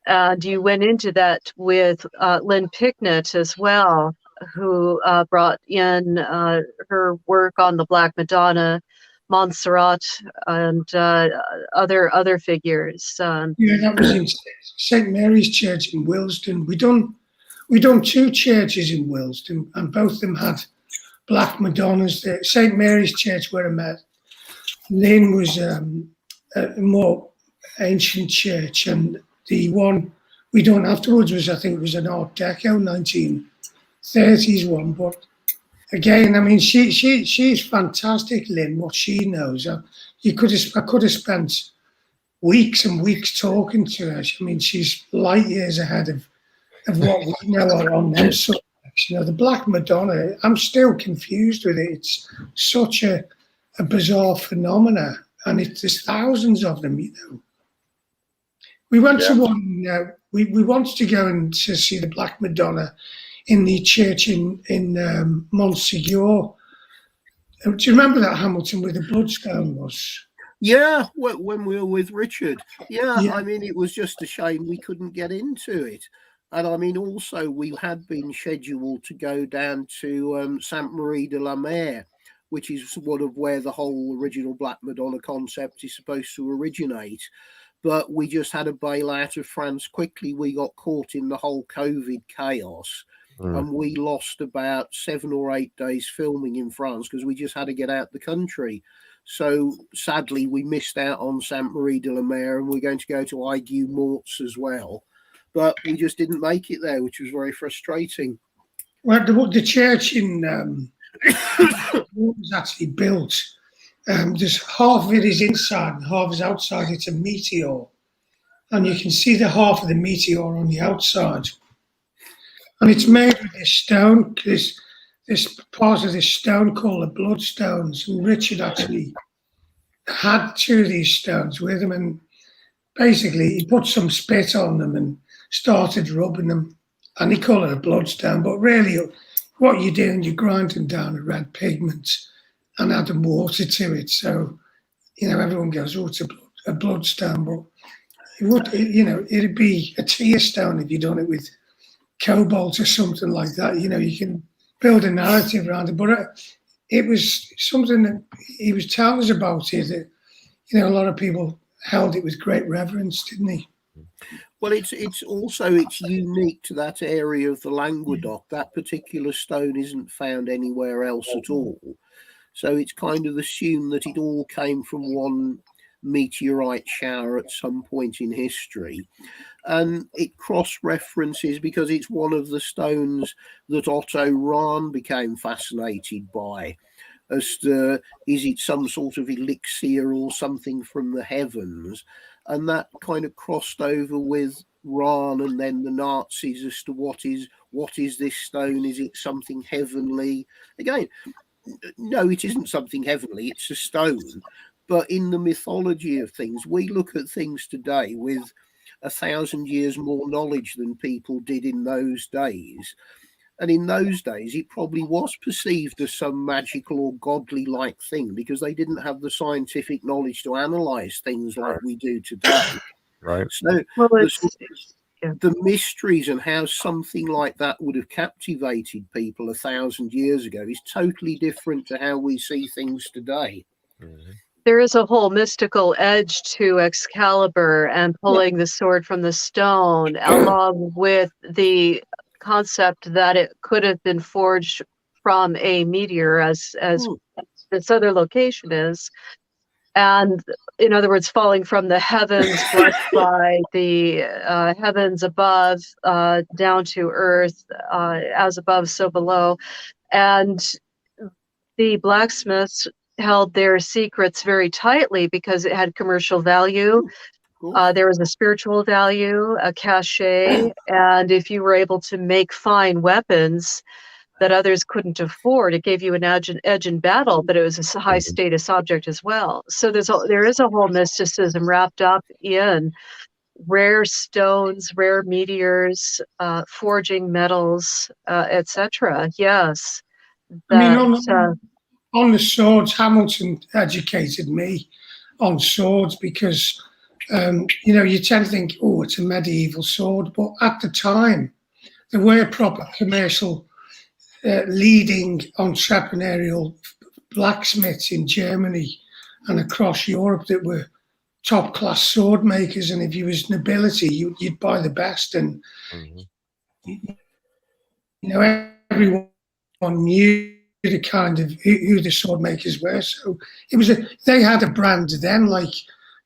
And you went into that with Lynn Picknett as well, who brought in her work on the Black Madonna, Montserrat, and other figures. Yeah, that was in St. Mary's Church in Willesden. We done two churches in Willesden, and both of them had Black Madonnas. The St. Mary's Church, where I met Lynn, was a more ancient church, and the one we done afterwards was, I think it was an Art Deco 1930s one. But again, I mean, she's fantastic, Lynn. What she knows, I could have spent weeks and weeks talking to her. I mean, she's light years ahead of what we know are on them subjects. You know, the Black Madonna, I'm still confused with it. It's such a bizarre phenomena, and there's thousands of them, you know. We went to one, we wanted to go and to see the Black Madonna in the church in Montségur. Do you remember that, Hamilton, where the bloodstone was? Yeah, when we were with Richard. Yeah, I mean, it was just a shame we couldn't get into it. And I mean, also, we had been scheduled to go down to Sainte Marie de la Mer, which is one of where the whole original Black Madonna concept is supposed to originate. But we just had to bail out of France quickly. We got caught in the whole COVID chaos. And we lost about 7 or 8 days filming in France because we just had to get out the country. So sadly, we missed out on Sainte Marie de la Mer, and we're going to go to Aigues Mortes as well. But we just didn't make it there, which was very frustrating. Well, the church in was actually built. There's half of it is inside and half is outside. It's a meteor, and you can see the half of the meteor on the outside. And it's made with this stone, this part of this stone called the bloodstones. And Richard actually had 2 of these stones with him, and basically he put some spit on them and started rubbing them, and he called it a bloodstone. But really, what you're doing, you're grinding down a red pigment and adding water to it. So, you know, everyone goes, "Oh, it's a bloodstone," but it'd be a tear stone if you'd done it with cobalt or something like that. You know, you can build a narrative around it, but it was something that he was telling us about it, that, you know, a lot of people held it with great reverence, didn't he? Well, it's unique to that area of the Languedoc. That particular stone isn't found anywhere else at all. So it's kind of assumed that it all came from one meteorite shower at some point in history. And it cross-references because it's one of the stones that Otto Rahn became fascinated by, as to, is it some sort of elixir or something from the heavens? And that kind of crossed over with Ran and then the Nazis as to what is this stone? Is it something heavenly? Again, no, it isn't something heavenly. It's a stone. But in the mythology of things, we look at things today with 1,000 years more knowledge than people did in those days. And in those days, it probably was perceived as some magical or godly-like thing because they didn't have the scientific knowledge to analyze things like we do today. Right. So well, the mysteries and how something like that would have captivated people 1,000 years ago is totally different to how we see things today. Mm-hmm. There is a whole mystical edge to Excalibur and pulling the sword from the stone, along with the concept that it could have been forged from a meteor, as this other location is. And in other words, falling from the heavens, blessed by the heavens above, down to earth, as above, so below. And the blacksmiths held their secrets very tightly because it had commercial value. There was a spiritual value, a cachet, and if you were able to make fine weapons that others couldn't afford, it gave you an edge in battle, but it was a high status object as well. So there is a whole mysticism wrapped up in rare stones, rare meteors, forging metals, etc. Yes. On the swords, Hamilton educated me on swords because, you tend to think, oh, it's a medieval sword. But at the time, there were proper commercial leading entrepreneurial blacksmiths in Germany and across Europe that were top-class sword makers. And if you was nobility, you'd buy the best. And, everyone knew the kind of who the sword makers were. So they had a brand then, like,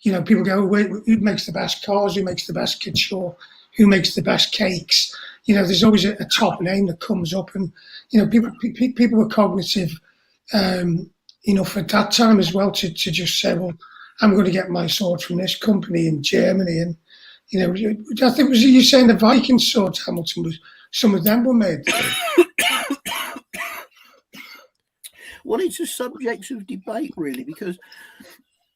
people go, who makes the best cars, who makes the best couture, who makes the best cakes. There's always a top name that comes up, and people were cognitive enough at that time as well to just say, well, I'm going to get my sword from this company in Germany. And I think was you saying the Viking swords, Hamilton, was some of them were made. Well, it's a subject of debate, really, because,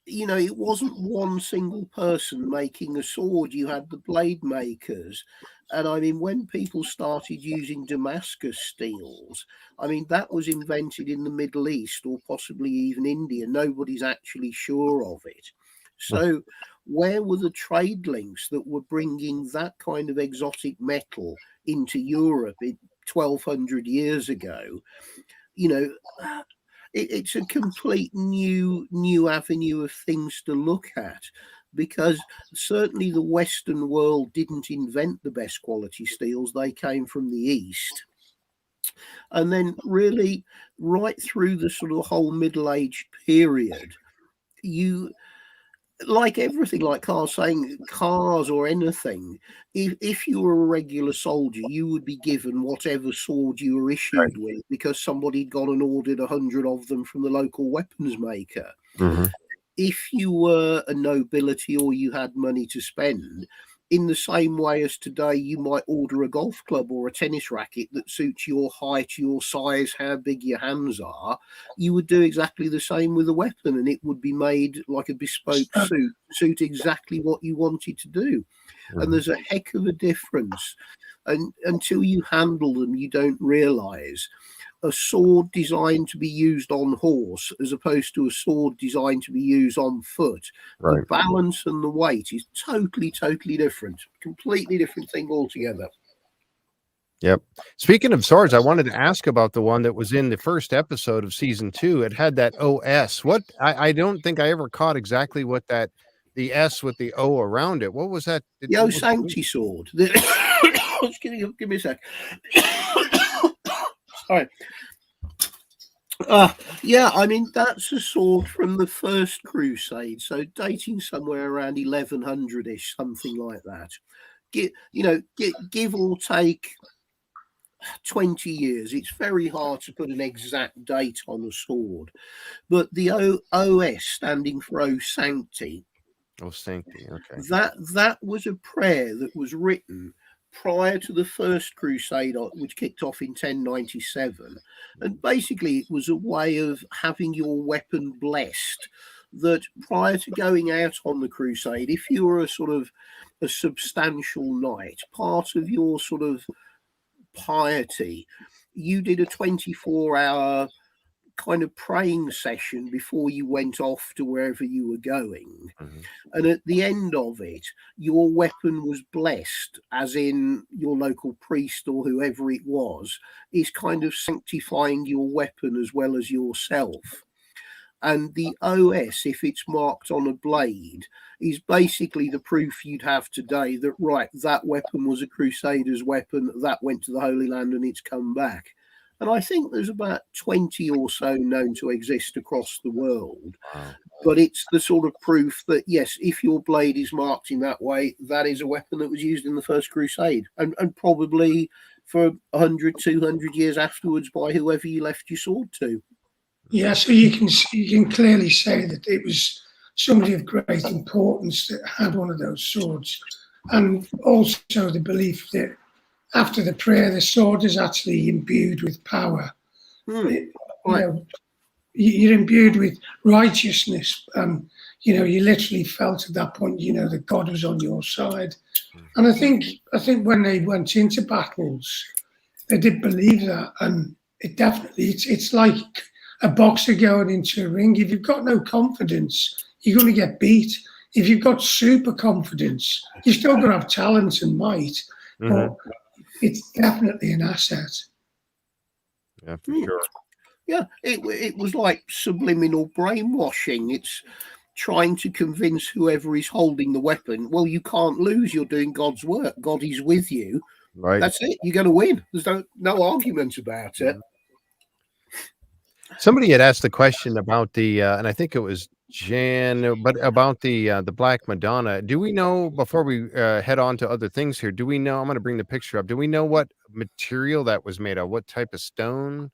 it wasn't one single person making a sword. You had the blade makers. And I mean, when people started using Damascus steels, I mean, that was invented in the Middle East or possibly even India. Nobody's actually sure of it. So where were the trade links that were bringing that kind of exotic metal into Europe 1,200 years ago? It's a complete new avenue of things to look at, because certainly the Western world didn't invent the best quality steels. They came from the East. And then really right through the sort of whole Middle Age period, like everything, like cars or anything, if you were a regular soldier, you would be given whatever sword you were issued with because somebody had gone and ordered 100 of them from the local weapons maker. If you were a nobility or you had money to spend, in the same way as today, you might order a golf club or a tennis racket that suits your height, your size, how big your hands are. You would do exactly the same with a weapon, and it would be made like a bespoke suit exactly what you wanted to do. And there's a heck of a difference. And until you handle them, you don't realize a sword designed to be used on horse as opposed to a sword designed to be used on foot. The balance and the weight is totally different, completely different thing altogether. Yep. Speaking of swords, I wanted to ask about the one that was in the first episode of season 2. It had that OS. What I don't think I ever caught exactly what that, the S with the O around it. What was that? The O Sancti sword. Give me a sec. Sorry. Yeah, I mean, that's a sword from the first Crusade, so dating somewhere around 1100-ish, something like that. Give or take 20 years. It's very hard to put an exact date on a sword, but the OS standing for O Sancti Oh, sanctity. Okay. That was a prayer that was written prior to the first crusade, which kicked off in 1097, and basically it was a way of having your weapon blessed, that prior to going out on the crusade, if you were a sort of a substantial knight, part of your sort of piety, you did a 24-hour kind of praying session before you went off to wherever you were going. And at the end of it, your weapon was blessed, as in your local priest or whoever it was is kind of sanctifying your weapon as well as yourself. And the OS, if it's marked on a blade, is basically the proof you'd have today that, right, that weapon was a Crusader's weapon, that went to the Holy Land and it's come back. And I think there's about 20 or so known to exist across the world. Wow. But it's the sort of proof that, yes, if your blade is marked in that way, that is a weapon that was used in the First Crusade. And probably for 100, 200 years afterwards by whoever you left your sword to. Yeah, so you can clearly say that it was somebody of great importance that had one of those swords. And also the belief that after the prayer, the sword is actually imbued with power. You're imbued with righteousness. You literally felt at that point, that God was on your side. And I think when they went into battles, they did believe that. And it definitely, it's like a boxer going into a ring. If you've got no confidence, you're going to get beat. If you've got super confidence, you're still going to have talent and might. But it's definitely an asset. Yeah, for sure. Yeah, it was like subliminal brainwashing. It's trying to convince whoever is holding the weapon, well, you can't lose. You're doing God's work. God is with you. Right. That's it. You're going to win. There's no argument about it. Somebody had asked the question about the, and I think it was Jan, but about the Black Madonna. Do we know, before we head on to other things here, do we know, I'm going to bring the picture up, do we know what material that was made of? What type of stone?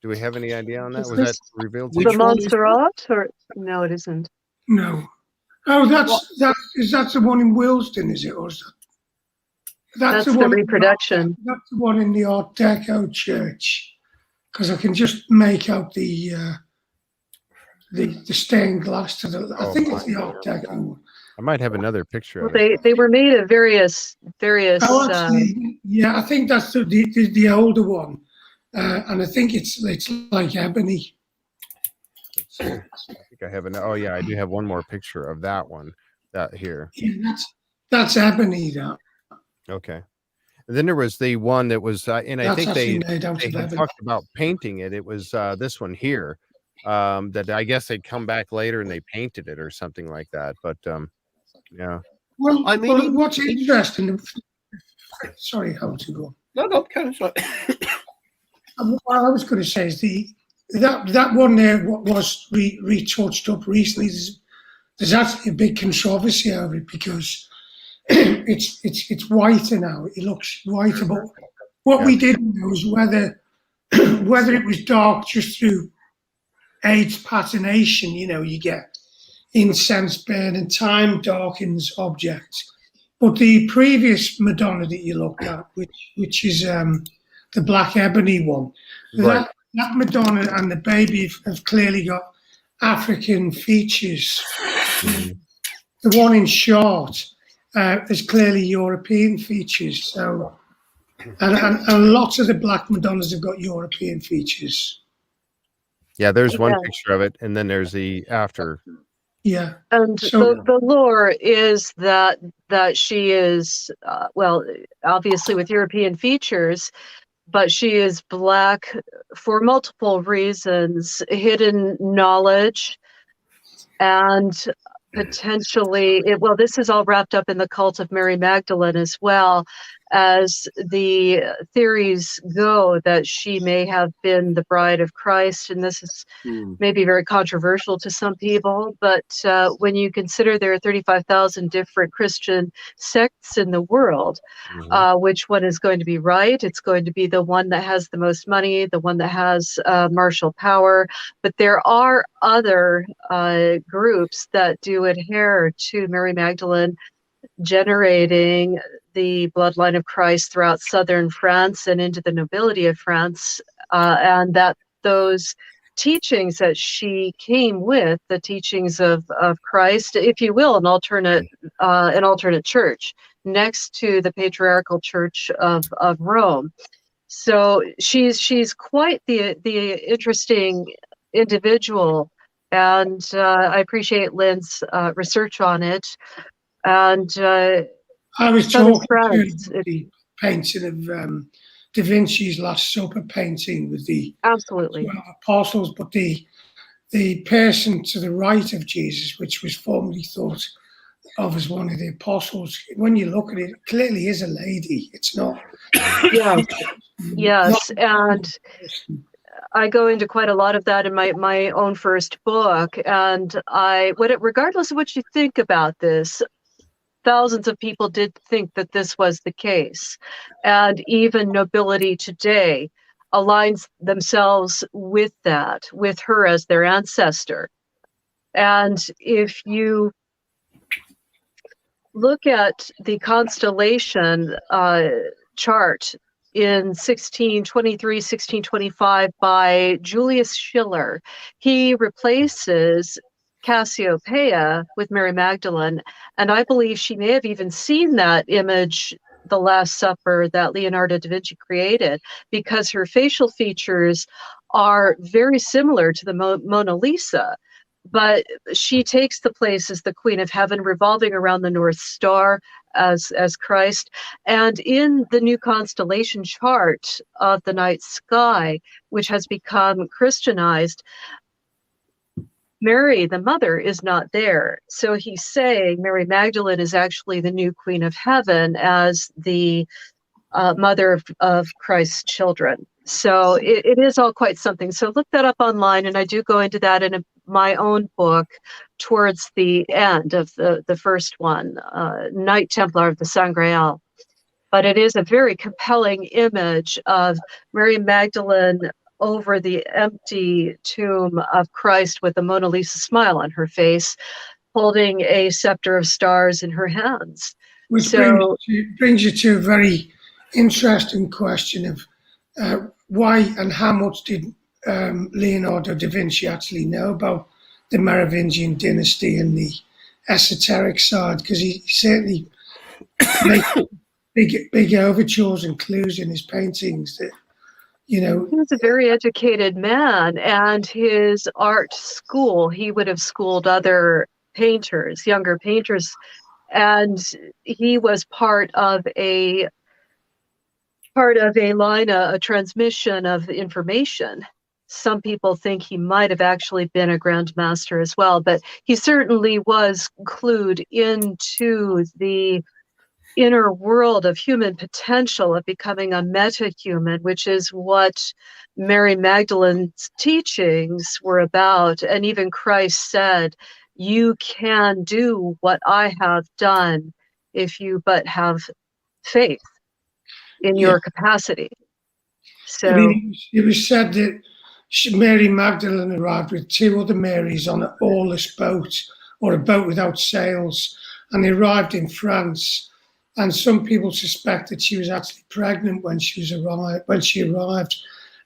Do we have any idea on that? Was that revealed? The Montserrat, or no, it isn't. No. Oh, that's the one in Willesden, is it? Or is that's the reproduction. That's the one in the Art Deco church. Because I can just make out the stained glass to the. I think it's the Art Deco one. I might have another picture of it. They were made of various. Oh, actually, yeah, I think that's the older one, and I think it's like ebony. I think I have oh yeah, I do have one more picture of that one. That here. Yeah, that's ebony. That. Okay. And then there was the one that was, and I think they had talked about painting it. It was this one here, that I guess they'd come back later and they painted it or something like that. But yeah. Well, I mean, what's interesting? Sorry, how to go? No, sorry. What I was going to say is that one there was retouched up recently. There's actually a big controversy over it because it's whiter now. It looks whiter, but what we didn't know is whether it was dark just through age patination. You get incense burn and time darkens objects. But the previous Madonna that you looked at, which is the black ebony one, right. that Madonna and the baby have clearly got African features. The one in short. There's clearly European features, so and lots of the Black Madonnas have got European features. Yeah, there's one picture of it, and then there's the after. Yeah, and so the lore is that she is obviously with European features, but she is black for multiple reasons: hidden knowledge, and potentially this is all wrapped up in the cult of Mary Magdalene as well, as the theories go that she may have been the bride of Christ. And this is maybe very controversial to some people, but when you consider there are 35,000 different Christian sects in the world, which one is going to be right? It's going to be the one that has the most money, the one that has martial power. But there are other groups that do adhere to Mary Magdalene generating the bloodline of Christ throughout southern France and into the nobility of France, and that those teachings that she came with, the teachings of Christ, if you will, an alternate church next to the patriarchal church of Rome. So she's quite the interesting individual, and I appreciate Lynn's research on it. And I was talking to the painting of Da Vinci's Last Supper painting with the absolutely 12 apostles, but the person to the right of Jesus, which was formerly thought of as one of the apostles, when you look at it, it clearly is a lady. It's not. Yes, and I go into quite a lot of that in my own first book, and regardless of what you think about this, thousands of people did think that this was the case, and even nobility today aligns themselves with that, with her as their ancestor. And if you look at the constellation chart in 1623, 1625 by Julius Schiller, he replaces Cassiopeia with Mary Magdalene, and I believe she may have even seen that image, the Last Supper, that Leonardo da Vinci created, because her facial features are very similar to the Mona Lisa, but she takes the place as the Queen of Heaven, revolving around the North Star as Christ. And in the new constellation chart of the night sky, which has become Christianized, Mary, the mother, is not there. So he's saying Mary Magdalene is actually the new Queen of Heaven as the mother of Christ's children. So it is all quite something. So look that up online, and I do go into that in my own book towards the end of the first one, Knight Templar of the Sangreal. But it is a very compelling image of Mary Magdalene over the empty tomb of Christ with a Mona Lisa smile on her face, holding a scepter of stars in her hands. Which brings you to a very interesting question of why and how much did Leonardo da Vinci actually know about the Merovingian dynasty and the esoteric side, because he certainly makes big overtures and clues in his paintings that, you know. He was a very educated man, and his art school, he would have schooled other painters, younger painters, and he was part of a line, a transmission of information. Some people think he might have actually been a Grand Master as well, but he certainly was clued into the inner world of human potential, of becoming a meta-human, which is what Mary Magdalene's teachings were about. And even Christ said, you can do what I have done if you but have faith in your capacity. So I mean, it was said that Mary Magdalene arrived with two other Marys on an oarless boat, or a boat without sails, and they arrived in France. And some people suspect that she was actually pregnant when she arrived,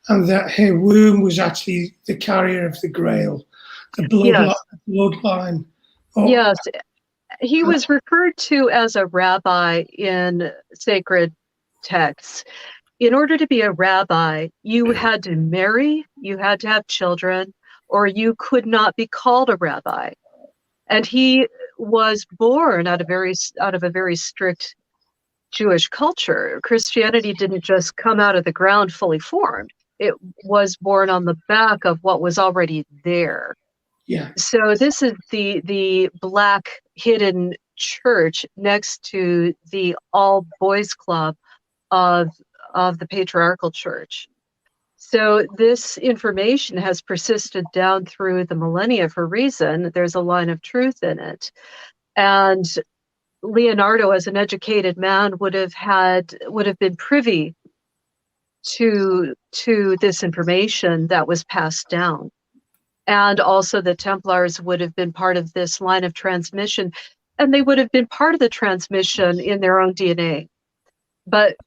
and that her womb was actually the carrier of the Grail, the bloodline. Yes, he was referred to as a rabbi in sacred texts. In order to be a rabbi, you had to marry, you had to have children, or you could not be called a rabbi. And he was born out of a very strict Jewish culture. Christianity didn't just come out of the ground fully formed. It was born on the back of what was already there. Yeah. So this is the black hidden church next to the all boys club of the patriarchal church. So this information has persisted down through the millennia for a reason. There's a line of truth in it. And Leonardo, as an educated man, would have been privy to this information that was passed down. And also the Templars would have been part of this line of transmission, and they would have been part of the transmission in their own DNA. But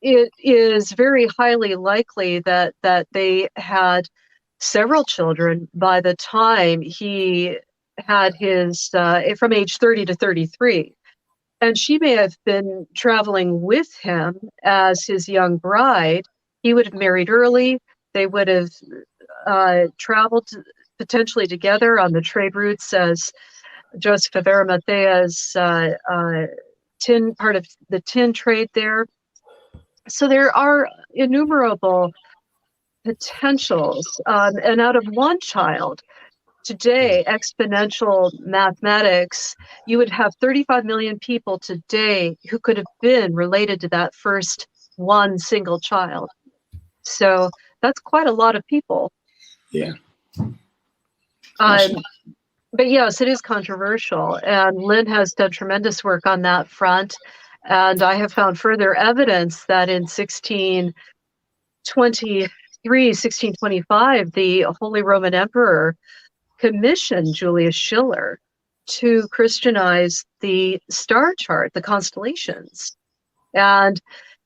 it is very highly likely that they had several children by the time he had his, from age 30 to 33. And she may have been traveling with him as his young bride. He would have married early. They would have traveled potentially together on the trade routes as Joseph of Arimathea's part of the tin trade there. So there are innumerable potentials. And out of one child, today, exponential mathematics, you would have 35 million people today who could have been related to that first one single child. So that's quite a lot of people. Yeah. But yes, it is controversial. And Lynn has done tremendous work on that front. And I have found further evidence that in 1625, the Holy Roman Emperor commissioned Julius Schiller to Christianize the star chart, the constellations. And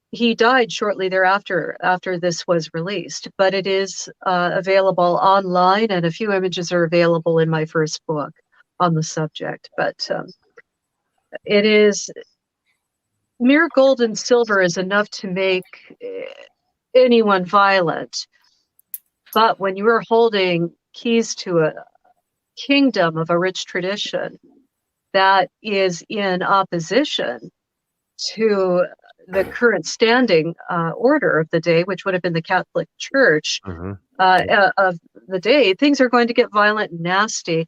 he died shortly thereafter, after this was released. But it is available online, and a few images are available in my first book on the subject. But it is mere gold and silver is enough to make anyone violent. But when you are holding keys to a kingdom of a rich tradition that is in opposition to the current standing order of the day, which would have been the Catholic Church of the day, things are going to get violent and nasty.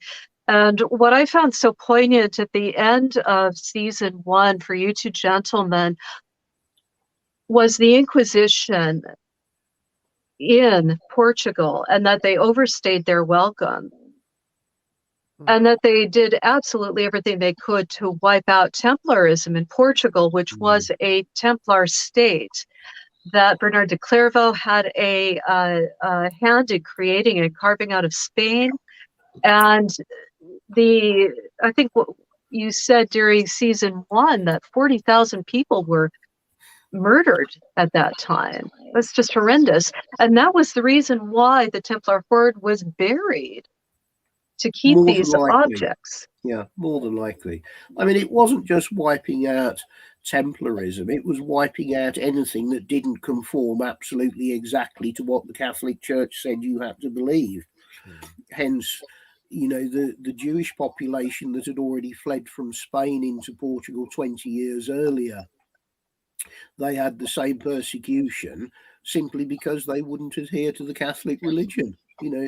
And what I found so poignant at the end of season 1 for you two gentlemen was the Inquisition in Portugal, and that they overstayed their welcome. And that they did absolutely everything they could to wipe out Templarism in Portugal, which was a Templar state, that Bernard de Clairvaux had a hand in creating and carving out of Spain. And I think what you said during season 1, that 40,000 people were murdered at that time. That's just horrendous. And that was the reason why the Templar horde was buried, to keep these objects. Yeah, more than likely. I mean, it wasn't just wiping out Templarism, it was wiping out anything that didn't conform absolutely exactly to what the Catholic Church said you had to believe. Hence, you know, the Jewish population that had already fled from Spain into Portugal 20 years earlier, they had the same persecution simply because they wouldn't adhere to the Catholic religion. You know,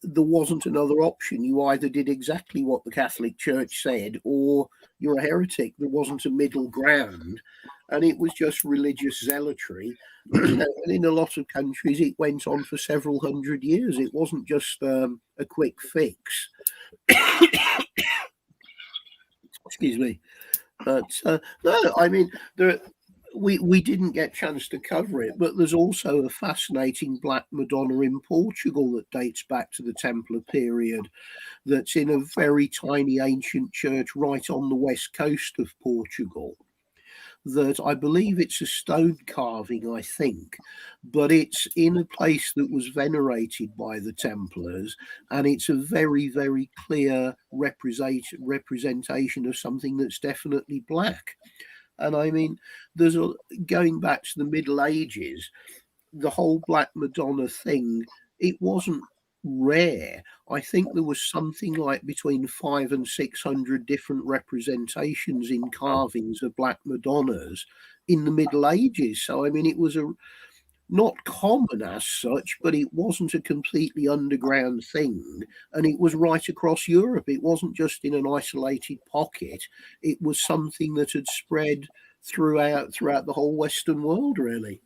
there wasn't another option. You either did exactly what the Catholic Church said, or you're a heretic. There wasn't a middle ground, and it was just religious zealotry. You know, and in a lot of countries, it went on for several hundred years. It wasn't just a quick fix. Excuse me. But no, I mean, we didn't get a chance to cover it, but there's also a fascinating Black Madonna in Portugal that dates back to the Templar period, that's in a very tiny ancient church right on the west coast of Portugal. That I believe it's a stone carving, I think, but it's in a place that was venerated by the Templars, and it's a very, very clear representation of something that's definitely black. And I mean, going back to the Middle Ages, the whole Black Madonna thing, it wasn't rare. I think there was something like between 500 and 600 different representations in carvings of Black Madonnas in the Middle Ages. So, I mean, it was not common as such, but it wasn't a completely underground thing. And it was right across Europe. It wasn't just in an isolated pocket. It was something that had spread throughout the whole Western world, really.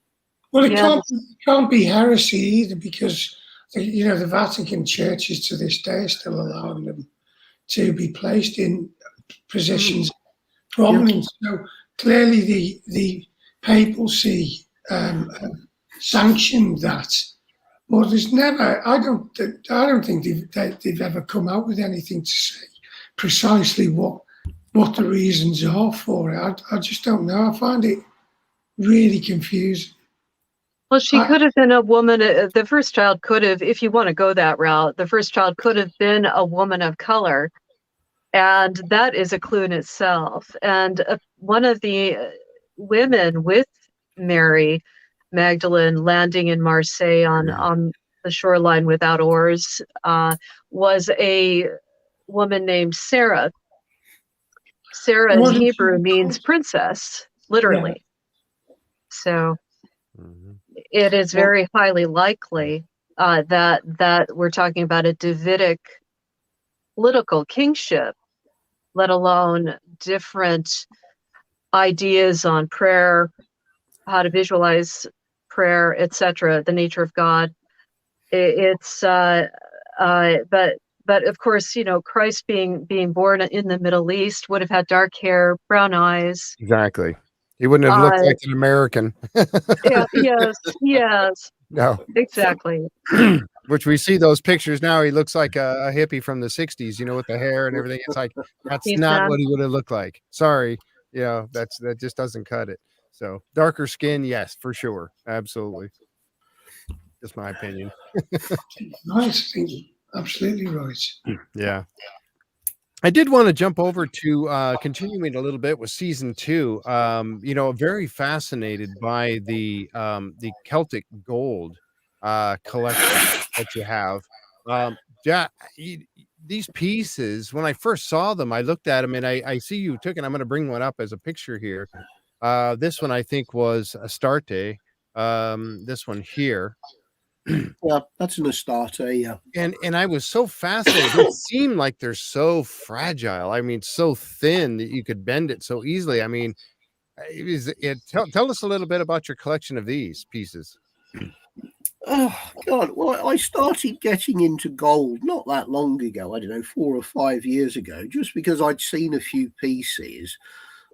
Well, it can't be heresy either, because the Vatican churches to this day are still allowing them to be placed in positions of prominence. So clearly, the papacy sanctioned that. But there's never. I don't think they've ever come out with anything to say precisely what the reasons are for it. I just don't know. I find it really confusing. Well, she could have been a woman. The first child could have, if you want to go that route, the first child could have been a woman of color. And that is a clue in itself. And one of the women with Mary Magdalene landing in Marseille on the shoreline without oars was a woman named Sarah. Sarah in Hebrew means princess, literally. Yeah. So it is very highly likely that we're talking about a Davidic political kingship, let alone different ideas on prayer, how to visualize prayer, etc., the nature of God. But of course, Christ being born in the Middle East would have had dark hair, brown eyes. Exactly. He wouldn't have looked like an American. Yes. No. Exactly. Which we see those pictures now. He looks like a hippie from the 60s, with the hair and everything. It's like, that's not what he would have looked like. Sorry. That just doesn't cut it. So darker skin, yes, for sure. Absolutely. Just my opinion. Nice. Absolutely right. Yeah. I did want to jump over to continuing a little bit with season 2. Very fascinated by the Celtic gold collection that you have. These pieces, when I first saw them, I looked at them and I see you took it. I'm going to bring one up as a picture here. This one I think was Astarte. This one here. Yeah, that's an Astarte, yeah. And I was so fascinated. It seemed like they're so fragile. I mean, so thin that you could bend it so easily. I mean, tell us a little bit about your collection of these pieces. Oh God! Well, I started getting into gold not that long ago. I don't know, 4 or 5 years ago, just because I'd seen a few pieces.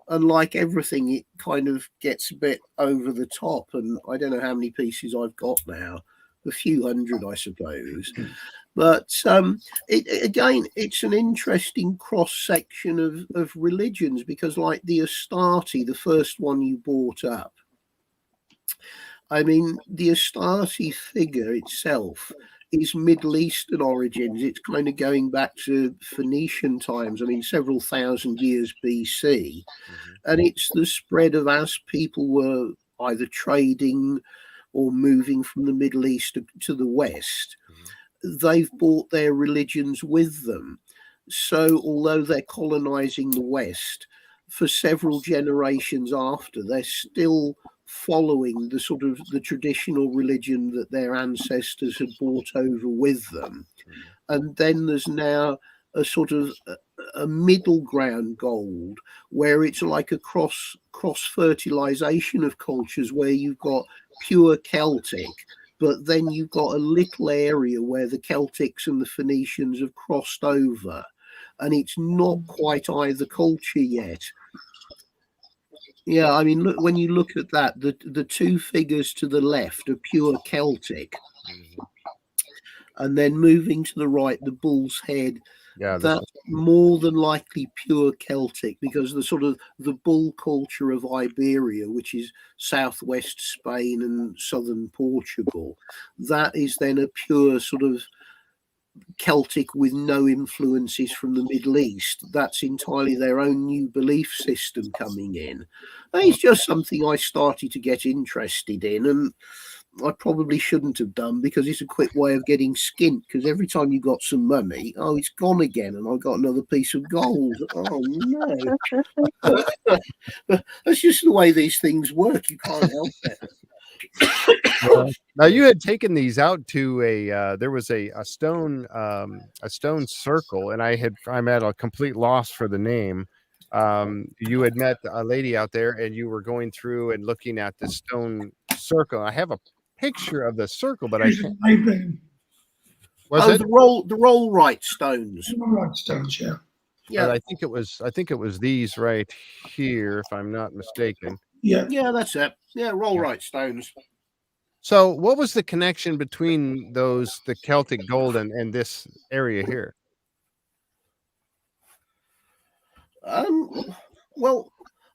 And like everything, it kind of gets a bit over the top. And I don't know how many pieces I've got now. A few hundred, I suppose. But it's an interesting cross-section of religions, because like the Astarte, the first one you brought up, I mean, the Astarte figure itself is Middle Eastern origins. It's kind of going back to Phoenician times, I mean, several thousand years BC. And it's the spread of, as people were either trading or moving from the Middle East to the West, they've brought their religions with them. So although they're colonizing the West, for several generations after, they're still following the sort of the traditional religion that their ancestors had brought over with them. And then there's now a sort of a middle ground gold, where it's like a cross fertilization of cultures, where you've got pure Celtic, but then you've got a little area where the Celtics and the Phoenicians have crossed over, and it's not quite either culture yet. Yeah, I mean, look, when you look at that, the two figures to the left are pure Celtic, and then moving to the right, the bull's head. Yeah, that's more than likely pure Celtic, because the sort of the bull culture of Iberia, which is southwest Spain and southern Portugal, that is then a pure sort of Celtic with no influences from the Middle East. That's entirely their own new belief system coming in. And it's just something I started to get interested in, and I probably shouldn't have done, because it's a quick way of getting skint, because every time you got some money, oh, it's gone again, and I got another piece of gold. Oh no. That's just the way these things work. You can't help it. Now you had taken these out to there was a stone circle, and I'm at a complete loss for the name. you had met a lady out there, and you were going through and looking at the stone circle. I have a picture of the circle, but I can't. Was it the roll right stones? Right stones, yeah. Yeah, but I think it was these right here, if I'm not mistaken. Yeah, that's it. Yeah, roll right stones. So, what was the connection between those, the Celtic gold, and this area here? Well,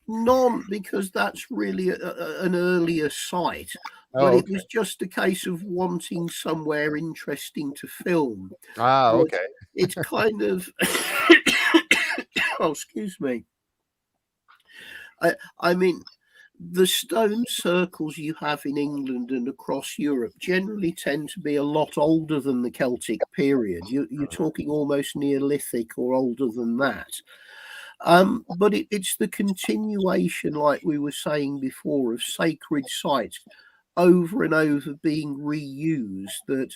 none, because that's really an earlier site. But it was just a case of wanting somewhere interesting to film. Okay. It's kind of oh, excuse me. I mean, the stone circles you have in England and across Europe generally tend to be a lot older than the Celtic period. You're talking almost Neolithic or older than that. But it's the continuation, like we were saying before, of sacred sites over and over being reused, that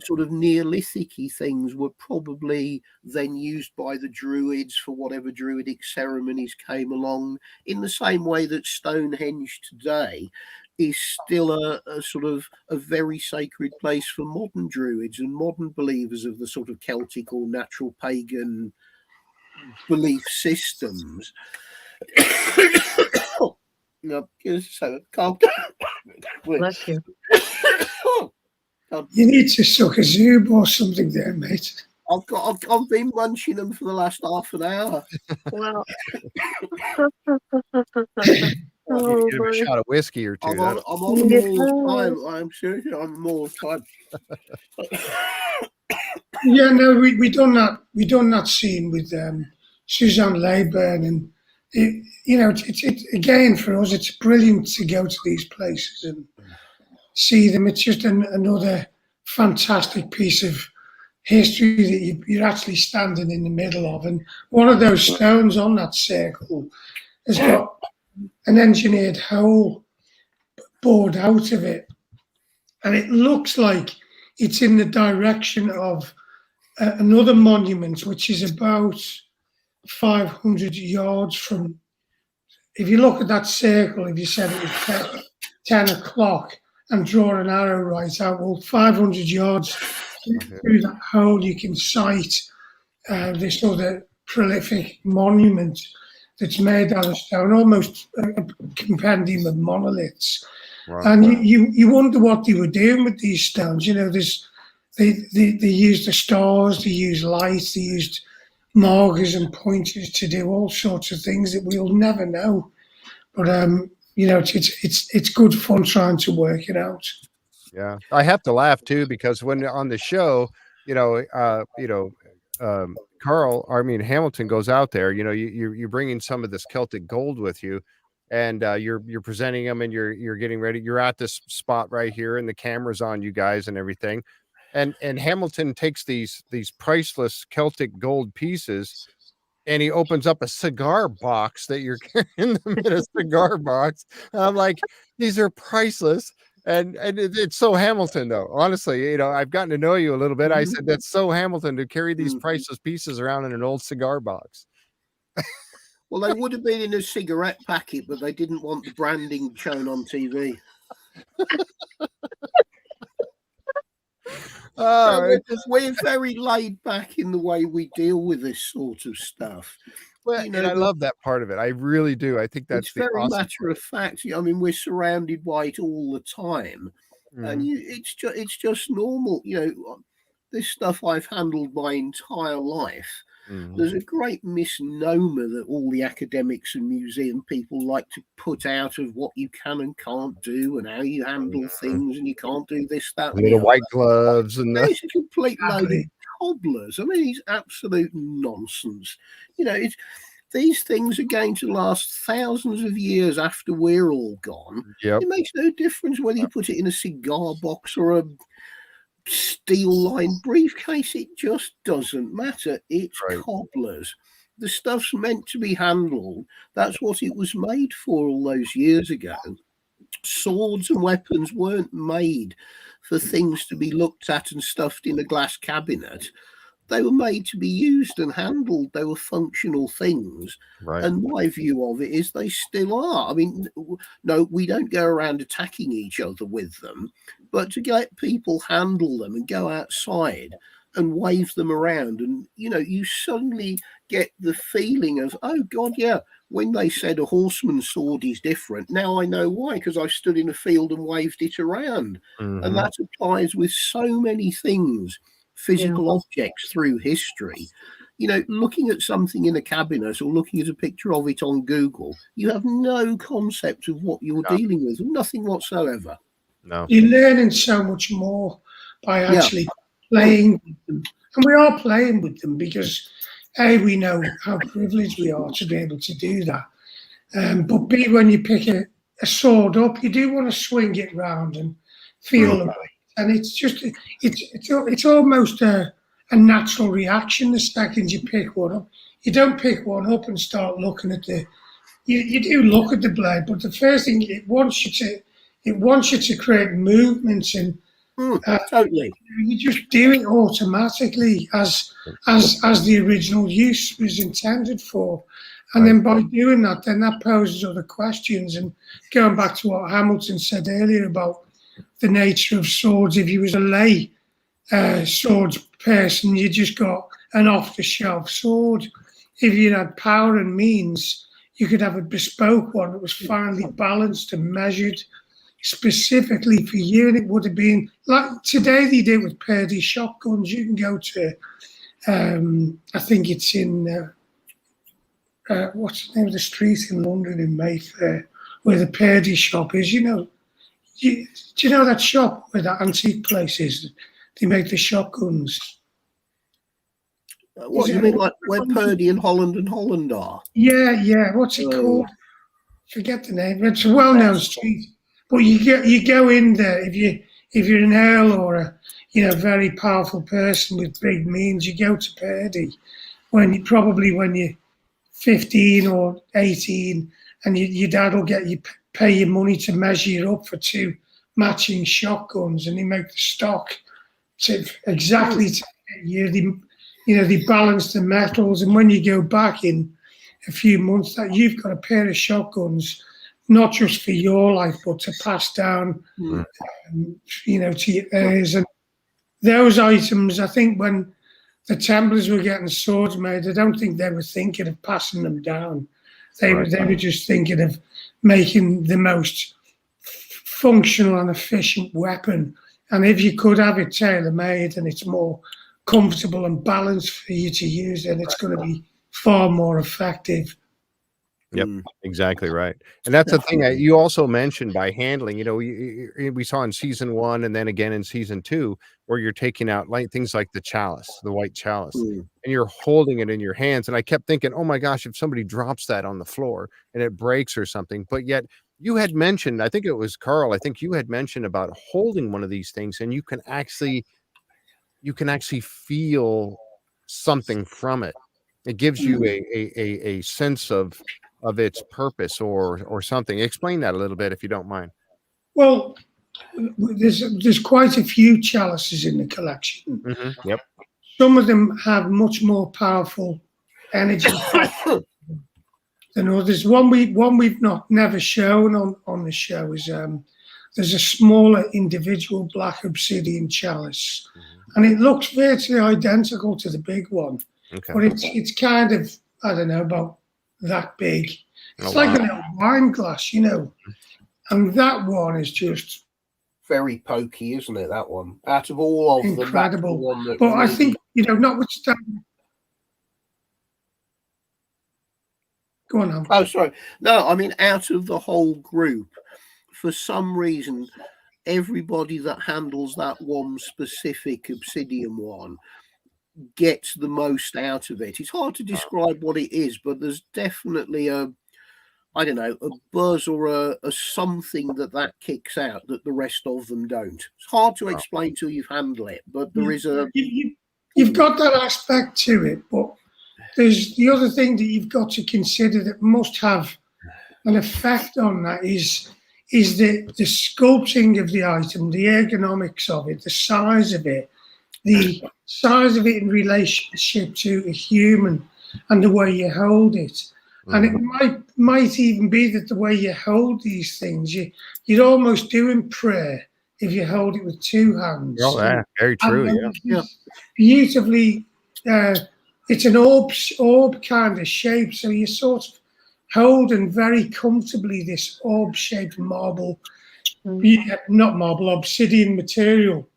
sort of Neolithic-y things were probably then used by the Druids for whatever Druidic ceremonies came along, in the same way that Stonehenge today is still a sort of a very sacred place for modern Druids and modern believers of the sort of Celtic or natural pagan belief systems. No, so calm down. Bless you. You need to suck a zoob or something there, mate. I've been munching them for the last half an hour. Well, You give a shot of whiskey or two. I'm on them all the time. I'm serious. I'm on them all the time. Yeah, no, we done that. We done that scene with Suzanne Leyburn, and it's again for us. It's brilliant to go to these places and see them. It's just another fantastic piece of history that you're actually standing in the middle of. And one of those stones on that circle has got an engineered hole bored out of it, and it looks like it's in the direction of another monument, which is about 500 yards from. If you look at that circle, if you said it was 10 o'clock and draw an arrow right out, well, 500 yards through that hole, you can sight this other prolific monument that's made out of stone, almost a compendium of monoliths. Right. And you wonder what they were doing with these stones. They used the stars, they used light, they used markers and pointers to do all sorts of things that we'll never know. But it's good fun trying to work it out. Yeah, I have to laugh too, because when on the show, Hamilton goes out there. You're bringing some of this Celtic gold with you, and you're presenting them, and you're getting ready. You're at this spot right here, and the camera's on you guys and everything. And Hamilton takes these priceless Celtic gold pieces, and he opens up a cigar box that you're carrying them in a cigar box. And I'm like, these are priceless. And it's so Hamilton, though. Honestly, I've gotten to know you a little bit. I said, that's so Hamilton to carry these priceless pieces around in an old cigar box. Well, they would have been in a cigarette packet, but they didn't want the branding shown on TV. We're very laid back in the way we deal with this sort of stuff. Well, and I love that part of it. I really do. I think that's very awesome matter of fact. I mean, we're surrounded by it all the time, and it's just normal. This stuff I've handled my entire life. There's a great misnomer that all the academics and museum people like to put out of what you can and can't do and how you handle things, and you can't do this, that, little white gloves, and it's a complete load of cobblers. I mean, it's absolute nonsense. These things are going to last thousands of years after we're all gone. Yep. It makes no difference whether you put it in a cigar box or a steel-lined briefcase. It just doesn't matter. It's cobblers. The stuff's meant to be handled. That's what it was made for all those years ago. Swords and weapons weren't made for things to be looked at and stuffed in a glass cabinet. they were made to be used and handled. They were functional things. Right. And my view of it is they still are. I mean, no, we don't go around attacking each other with them, but to get people handle them and go outside and wave them around, and you suddenly get the feeling of, oh God, yeah, when they said a horseman's sword is different, now I know why, because I stood in a field and waved it around. And that applies with so many things, physical objects through history. Looking at something in a cabinet or looking at a picture of it on Google, you have no concept of what you're dealing with, nothing whatsoever. No, you're learning so much more by actually playing with them, and we are playing with them because we know how privileged we are to be able to do that. But B, when you pick a sword up, you do want to swing it round and feel the weight, and it's almost a natural reaction the second you pick one up. You don't pick one up and start looking at you do look at the blade, but the first thing it wants you to create movements, and totally. You just do it automatically as the original use was intended for. And then by doing that, then that poses other questions. And going back to what Hamilton said earlier about the nature of swords, if you was a lay swords person, you just got an off-the-shelf sword. If you had power and means, you could have a bespoke one that was finely balanced and measured specifically for you, and it would have been like today they do with Purdy shotguns. You can go to I think it's in what's the name of the street in London in Mayfair where the Purdy shop is. Do you know that shop where that antique place is? They make the shotguns. What you mean, like where Purdy and Holland are? Yeah. What's it called? Forget the name. It's a well-known street. But you go in there if you're an earl or a very powerful person with big means, you go to Purdy when you're 15 or 18, and your dad will pay you money to measure you up for 2 matching shotguns, and they make the stock exactly to you. They balance the metals, and when you go back in a few months, that you've got a pair of shotguns, not just for your life, but to pass down, to your heirs. And those items, I think when the Templars were getting swords made, I don't think they were thinking of passing them down. They were just thinking of making the most functional and efficient weapon. And if you could have it tailor-made and it's more comfortable and balanced for you to use, then it's going to be far more effective. Yep, exactly right. And that's the thing that you also mentioned by handling. We saw in season 1 and then again in season 2 where you're taking out things like the chalice, the white chalice, and you're holding it in your hands. And I kept thinking, oh my gosh, if somebody drops that on the floor and it breaks or something. But yet you had mentioned, I think it was Carl, I think you had mentioned about holding one of these things and you can actually feel something from it. It gives you a sense of its purpose or something. Explain that a little bit if you don't mind. Well, there's quite a few chalices in the collection. Yep. Some of them have much more powerful energy than others. One we've never shown on the show is there's a smaller individual black obsidian chalice, and it looks virtually identical to the big one. Okay. But it's kind of, I don't know, about that big. It's like a little wine glass, and that one is just very pokey, isn't it? That one, out of all of them, incredible. The one that but I think notwithstanding. Go on, Al. Oh, sorry. No, I mean, out of the whole group, for some reason, everybody that handles that one specific obsidian one gets the most out of it. It's hard to describe what it is, but there's definitely a buzz or a something that kicks out that the rest of them don't. It's hard to explain till you've handled it, but there is a... You've got that aspect to it, but there's the other thing that you've got to consider that must have an effect on that is the sculpting of the item, the ergonomics of it, the size of it. the size of it in relationship to a human and the way you hold it. And it might even be that the way you hold these things, you'd almost do in prayer if you hold it with two hands. Oh, yeah, very true. Yeah. Beautifully, it's an orb kind of shape, so you sort of holding very comfortably this orb-shaped marble, not marble, obsidian material.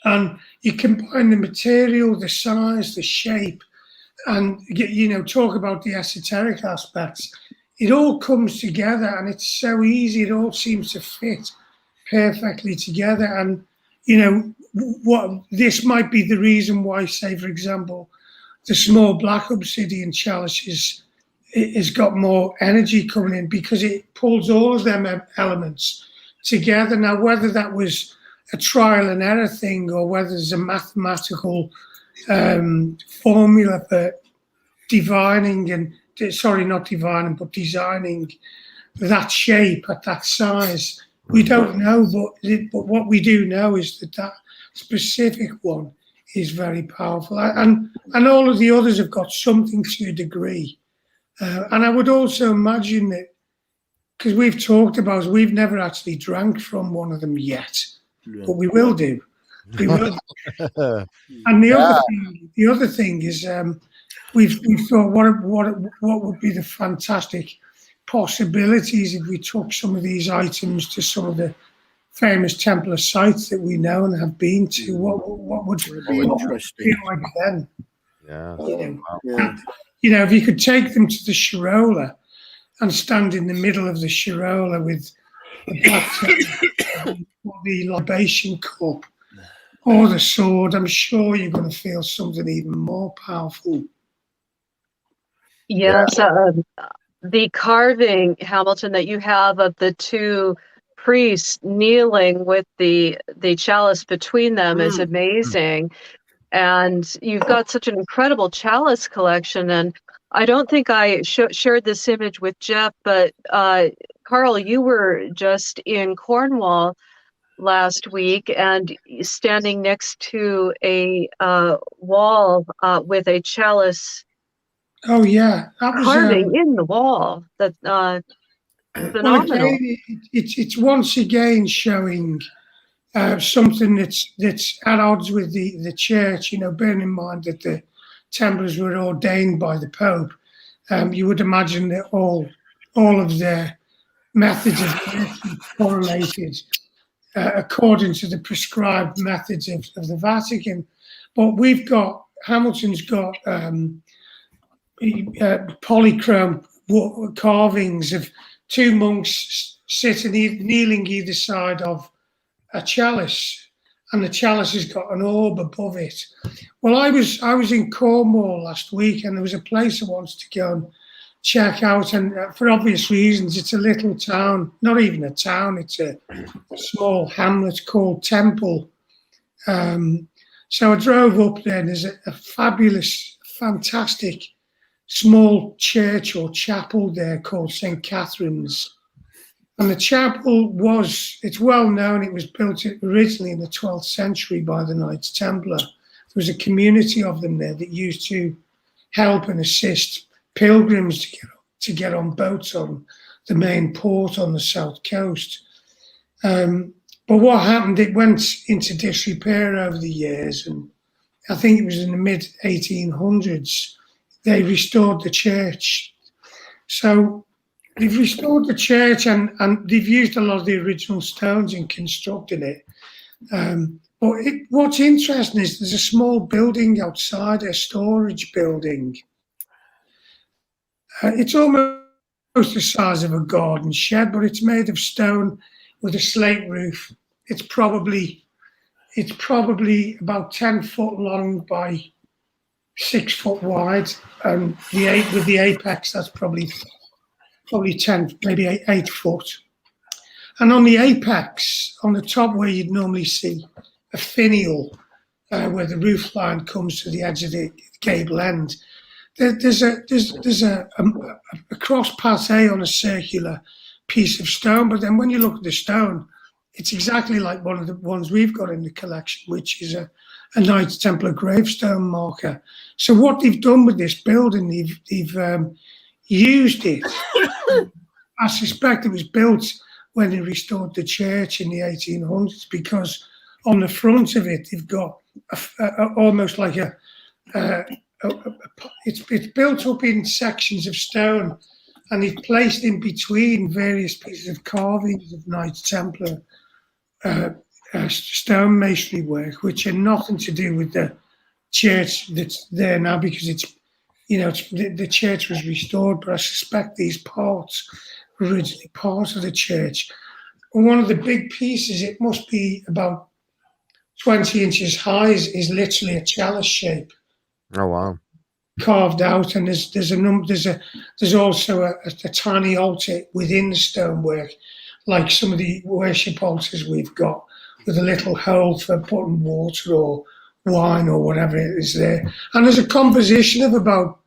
And you combine the material, the size, the shape, and talk about the esoteric aspects. It all comes together, and it's so easy. It all seems to fit perfectly together. And what this might be the reason why, say, for example, the small black obsidian chalice has got more energy coming in, because it pulls all of them elements together. Now, whether that was a trial and error thing, or whether there's a mathematical formula for designing that shape at that size, we don't know. But what we do know is that specific one is very powerful, and all of the others have got something to a degree. And I would also imagine that, because we've talked about, we've never actually drank from one of them yet, but we will do. We will. And the other thing is, we've thought what would be the fantastic possibilities if we took some of these items to some of the famous Templar sites that we know and have been to. What would feel like then? If you could take them to the Shirola and stand in the middle of the Shirola with the libation cup or the sword, I'm sure you're going to feel something even more powerful. Yes, the carving, Hamilton, that you have of the two priests kneeling with the chalice between them is amazing. And you've got such an incredible chalice collection. And I don't think I shared this image with Jeff, but Carl, you were just in Cornwall last week and standing next to a wall with a chalice. Oh yeah, that was carving in the wall. That's phenomenal. Well, again, it's once again showing something that's at odds with the church. Bearing in mind that the Templars were ordained by the Pope, you would imagine that all of their methods of correlated according to the prescribed methods of the Vatican. But Hamilton's got polychrome carvings of two monks sitting, kneeling either side of a chalice, and the chalice has got an orb above it. Well, I was in Cornwall last week, and there was a place I wanted to go and check out, and for obvious reasons, it's a little town, not even a town, it's a small hamlet called Temple. So I drove up there, and there's a fabulous, fantastic small church or chapel there called St. Catherine's. And the chapel it's well known, it was built originally in the 12th century by the Knights Templar. There was a community of them there that used to help and assist pilgrims to get on boats on the main port on the south coast. But what happened, it went into disrepair over the years, and I think it was in the mid-1800s, they restored the church. So they've restored the church, and they've used a lot of the original stones in constructing it. But what's interesting is there's a small building outside, a storage building. It's almost the size of a garden shed, but it's made of stone with a slate roof. It's probably about 10 foot long by 6 foot wide, and with the apex, that's probably 10, maybe 8 foot. And on the apex, on the top where you'd normally see a finial, where the roof line comes to the edge of the gable end, there's a cross patte on a circular piece of stone. But then when you look at the stone, it's exactly like one of the ones we've got in the collection, which is a a Knights Templar gravestone marker. So what they've done with this building, they've used it. I suspect it was built when they restored the church in the 1800s, because on the front of it they've got almost like it's built up in sections of stone, and they've placed in between various pieces of carvings of Knights Templar stone masonry work, which are nothing to do with the church that's there now, because the church was restored, but I suspect these parts were originally part of the church. And one of the big pieces, it must be about 20 inches high, is literally a chalice shape. Oh wow! Carved out, and there's also a tiny altar within the stonework, like some of the worship altars we've got, with a little hole for putting water or wine or whatever it is there. And there's a composition of about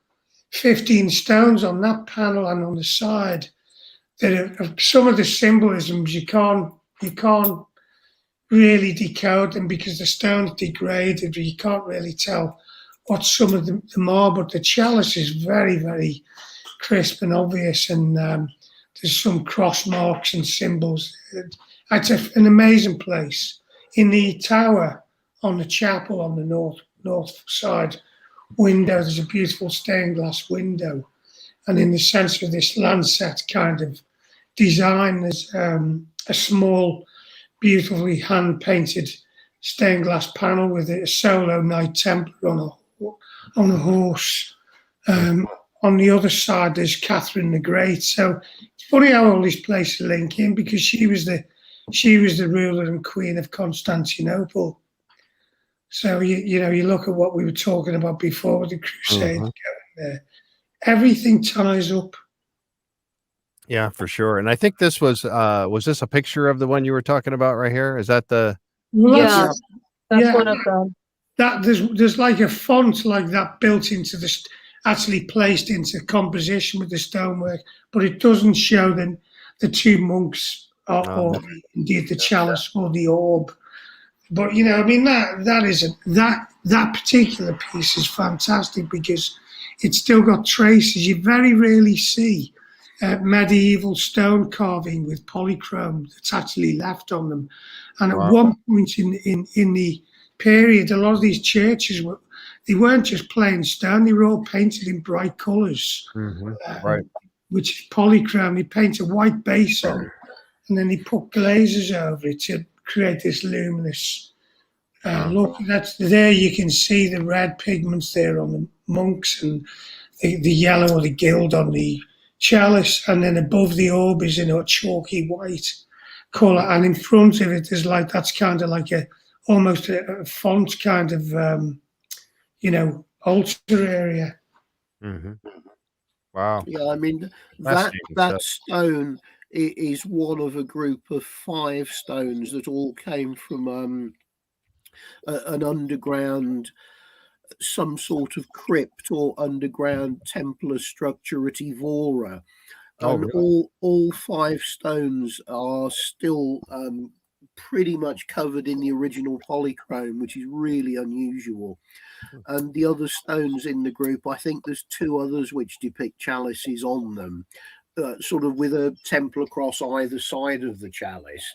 15 stones on that panel and on the side that are some of the symbolisms you can't really decode them, because the stone's degraded. You can't really tell what some of them are, but the chalice is very, very crisp and obvious, and there's some cross marks and symbols. It's an amazing place. In the tower on the chapel on the north side window, there's a beautiful stained glass window, and in the centre of this lancet kind of design, there's a small, beautifully hand-painted stained glass panel with a solo Knight Templar on a horse. On the other side, there's Catherine the Great. So it's funny how all these places link in, because she was the ruler and queen of Constantinople. So you look at what we were talking about before with the Crusade going there. Everything ties up. Yeah, for sure. And I think this was this a picture of the one you were talking about right here? Is that the? Well, that's one of them. That there's like a font like that built into actually placed into composition with the stonework, but it doesn't show the two monks or indeed the chalice or the orb. But that particular piece is fantastic, because it's still got traces. You very rarely see medieval stone carving with polychrome that's actually left on them. And at one point in the period, a lot of these churches they weren't just plain stone; they were all painted in bright colours, which is polychrome. They paint a white base on, and then they put glazes over it to create this luminous look. That's there. You can see the red pigments there on the monks, and the yellow or the gild on the chalice, and then above the orb is a chalky white colour, and in front of it is that's kind of like almost a font kind of altar area. Wow. Yeah, I mean that stone is one of a group of 5 stones that all came from an underground, some sort of crypt or underground Templar structure at Evora. And all 5 stones are still pretty much covered in the original polychrome, which is really unusual. And the other stones in the group, I think there's 2 others which depict chalices on them, sort of with a Templar cross either side of the chalice,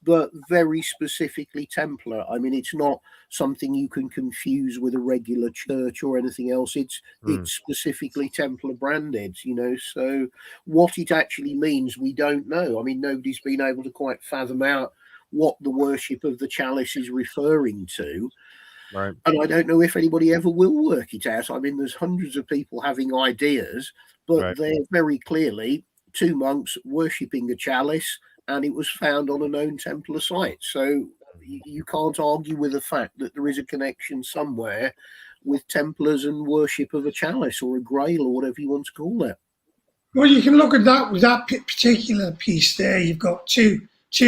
but very specifically Templar. I mean, it's not something you can confuse with a regular church or anything else. It's specifically Templar branded, so what it actually means, we don't know. I mean, nobody's been able to quite fathom out what the worship of the chalice is referring to. Right. And I don't know if anybody ever will work it out. I mean, there's hundreds of people having ideas, but they're very clearly 2 monks worshipping a chalice, and it was found on a known Templar site. So you can't argue with the fact that there is a connection somewhere with Templars and worship of a chalice or a grail or whatever you want to call it. Well, you can look at that particular piece there. You've got two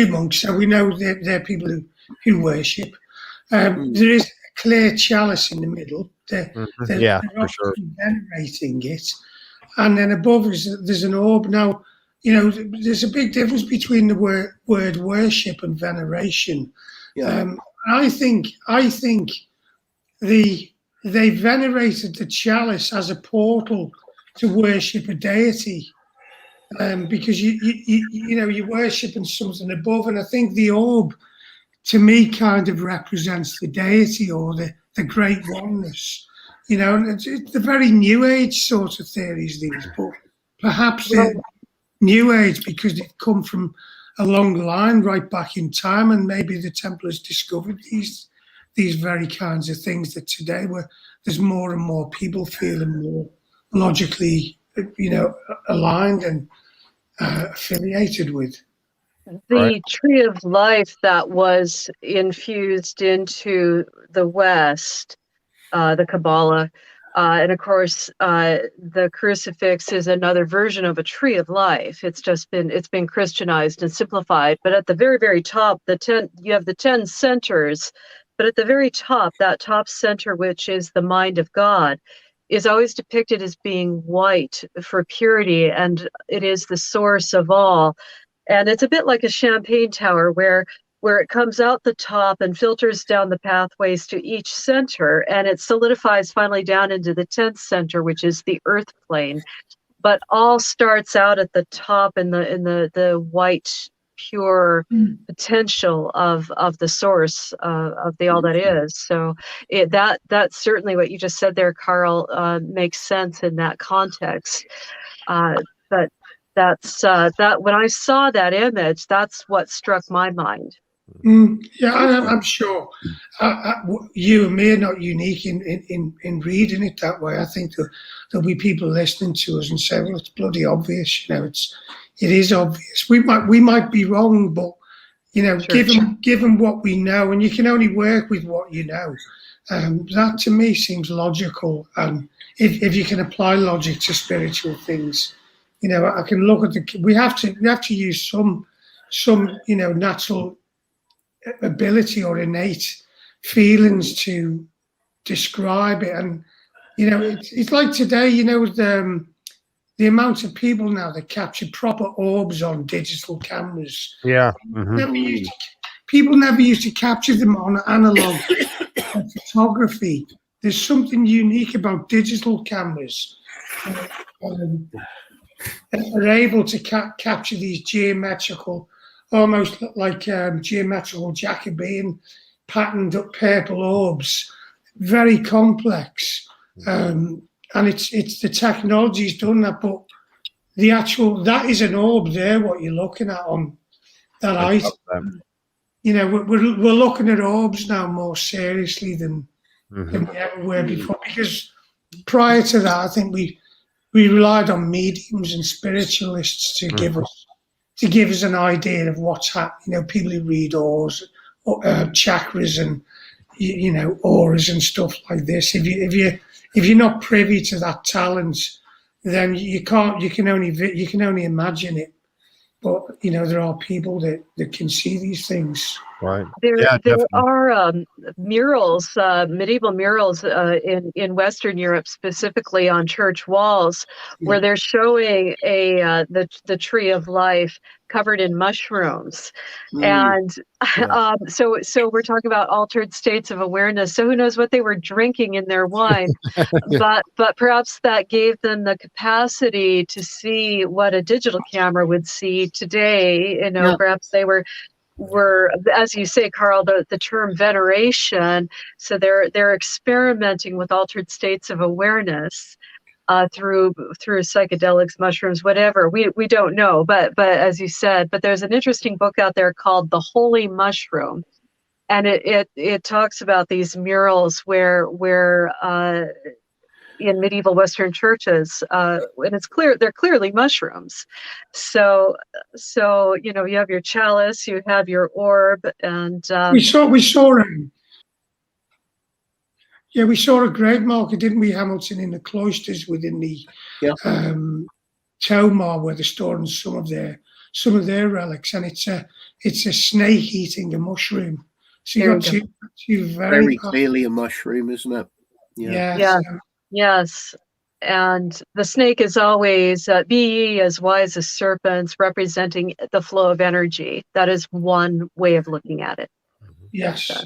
monks, so we know they're people who worship. There is a clear chalice in the middle. They're for sure venerating it, and then above there's an orb. Now, there's a big difference between the word worship and veneration. I think they venerated the chalice as a portal to worship a deity, because you're worshiping something above, and I think the orb, to me, kind of represents the deity or the great oneness. It's the very New Age sort of theories, these, but perhaps the New Age, because they've come from a long line right back in time, and maybe the Templars discovered these very kinds of things that today there's more and more people feeling more logically, aligned and affiliated with. The tree of life that was infused into the West, the Kabbalah, and of course, the crucifix is another version of a tree of life. It's been Christianized and simplified. But at the very, very top, you have the 10 centers. But at the very top, that top center, which is the mind of God, is always depicted as being white for purity, and it is the source of all. And it's a bit like a champagne tower where it comes out the top and filters down the pathways to each center, and it solidifies finally down into the 10th center, which is the earth plane. But all starts out at the top in the white, pure potential of the source of the all that is. So that's certainly what you just said there, Carl, makes sense in that context. But that's that when I saw that image, that's what struck my mind. I'm sure you and me are not unique in reading it that way. I think there'll be people listening to us and say, "Well, it's bloody obvious." It is obvious. We might be wrong, but given what we know, and you can only work with what you know. That to me seems logical. And if you can apply logic to spiritual things, I can look at we have to use some natural ability or innate feelings to describe it. And it's like today, the amount of people now that capture proper orbs on digital cameras. Yeah. People never used to capture them on analog photography. There's something unique about digital cameras. Are able to capture these geometrical, almost like geometrical Jacobean patterned up purple orbs, very complex. And it's the technology's done that, but that is an orb there, what you're looking at on that item. We're looking at orbs now more seriously than we ever were before, because prior to that, I think we relied on mediums and spiritualists to give us an idea of what's happening. People who read auras, chakras, and auras and stuff like this. If you're not privy to that talent, then you can only imagine it. But there are people that can see these things. Right. There are murals, medieval murals in Western Europe, specifically on church walls, where they're showing the tree of life covered in mushrooms, and so we're talking about altered states of awareness. So who knows what they were drinking in their wine, but perhaps that gave them the capacity to see what a digital camera would see today. Perhaps they were, as you say, Carl, the term veneration. So they're experimenting with altered states of awareness through psychedelics, mushrooms, whatever. We don't know, but as you said, but there's an interesting book out there called The Holy Mushroom, and it talks about these murals where in medieval Western churches, and it's clear they're clearly mushrooms. So you have your chalice, you have your orb, and we saw a grave marker, didn't we, Hamilton, in the cloisters within the Tomar, where they're storing some of their relics, and it's a snake eating a mushroom. So you got two very clearly a mushroom, isn't it? Yes. And the snake is always, be ye as wise as serpents, representing the flow of energy. That is one way of looking at it. Yes. Jeff,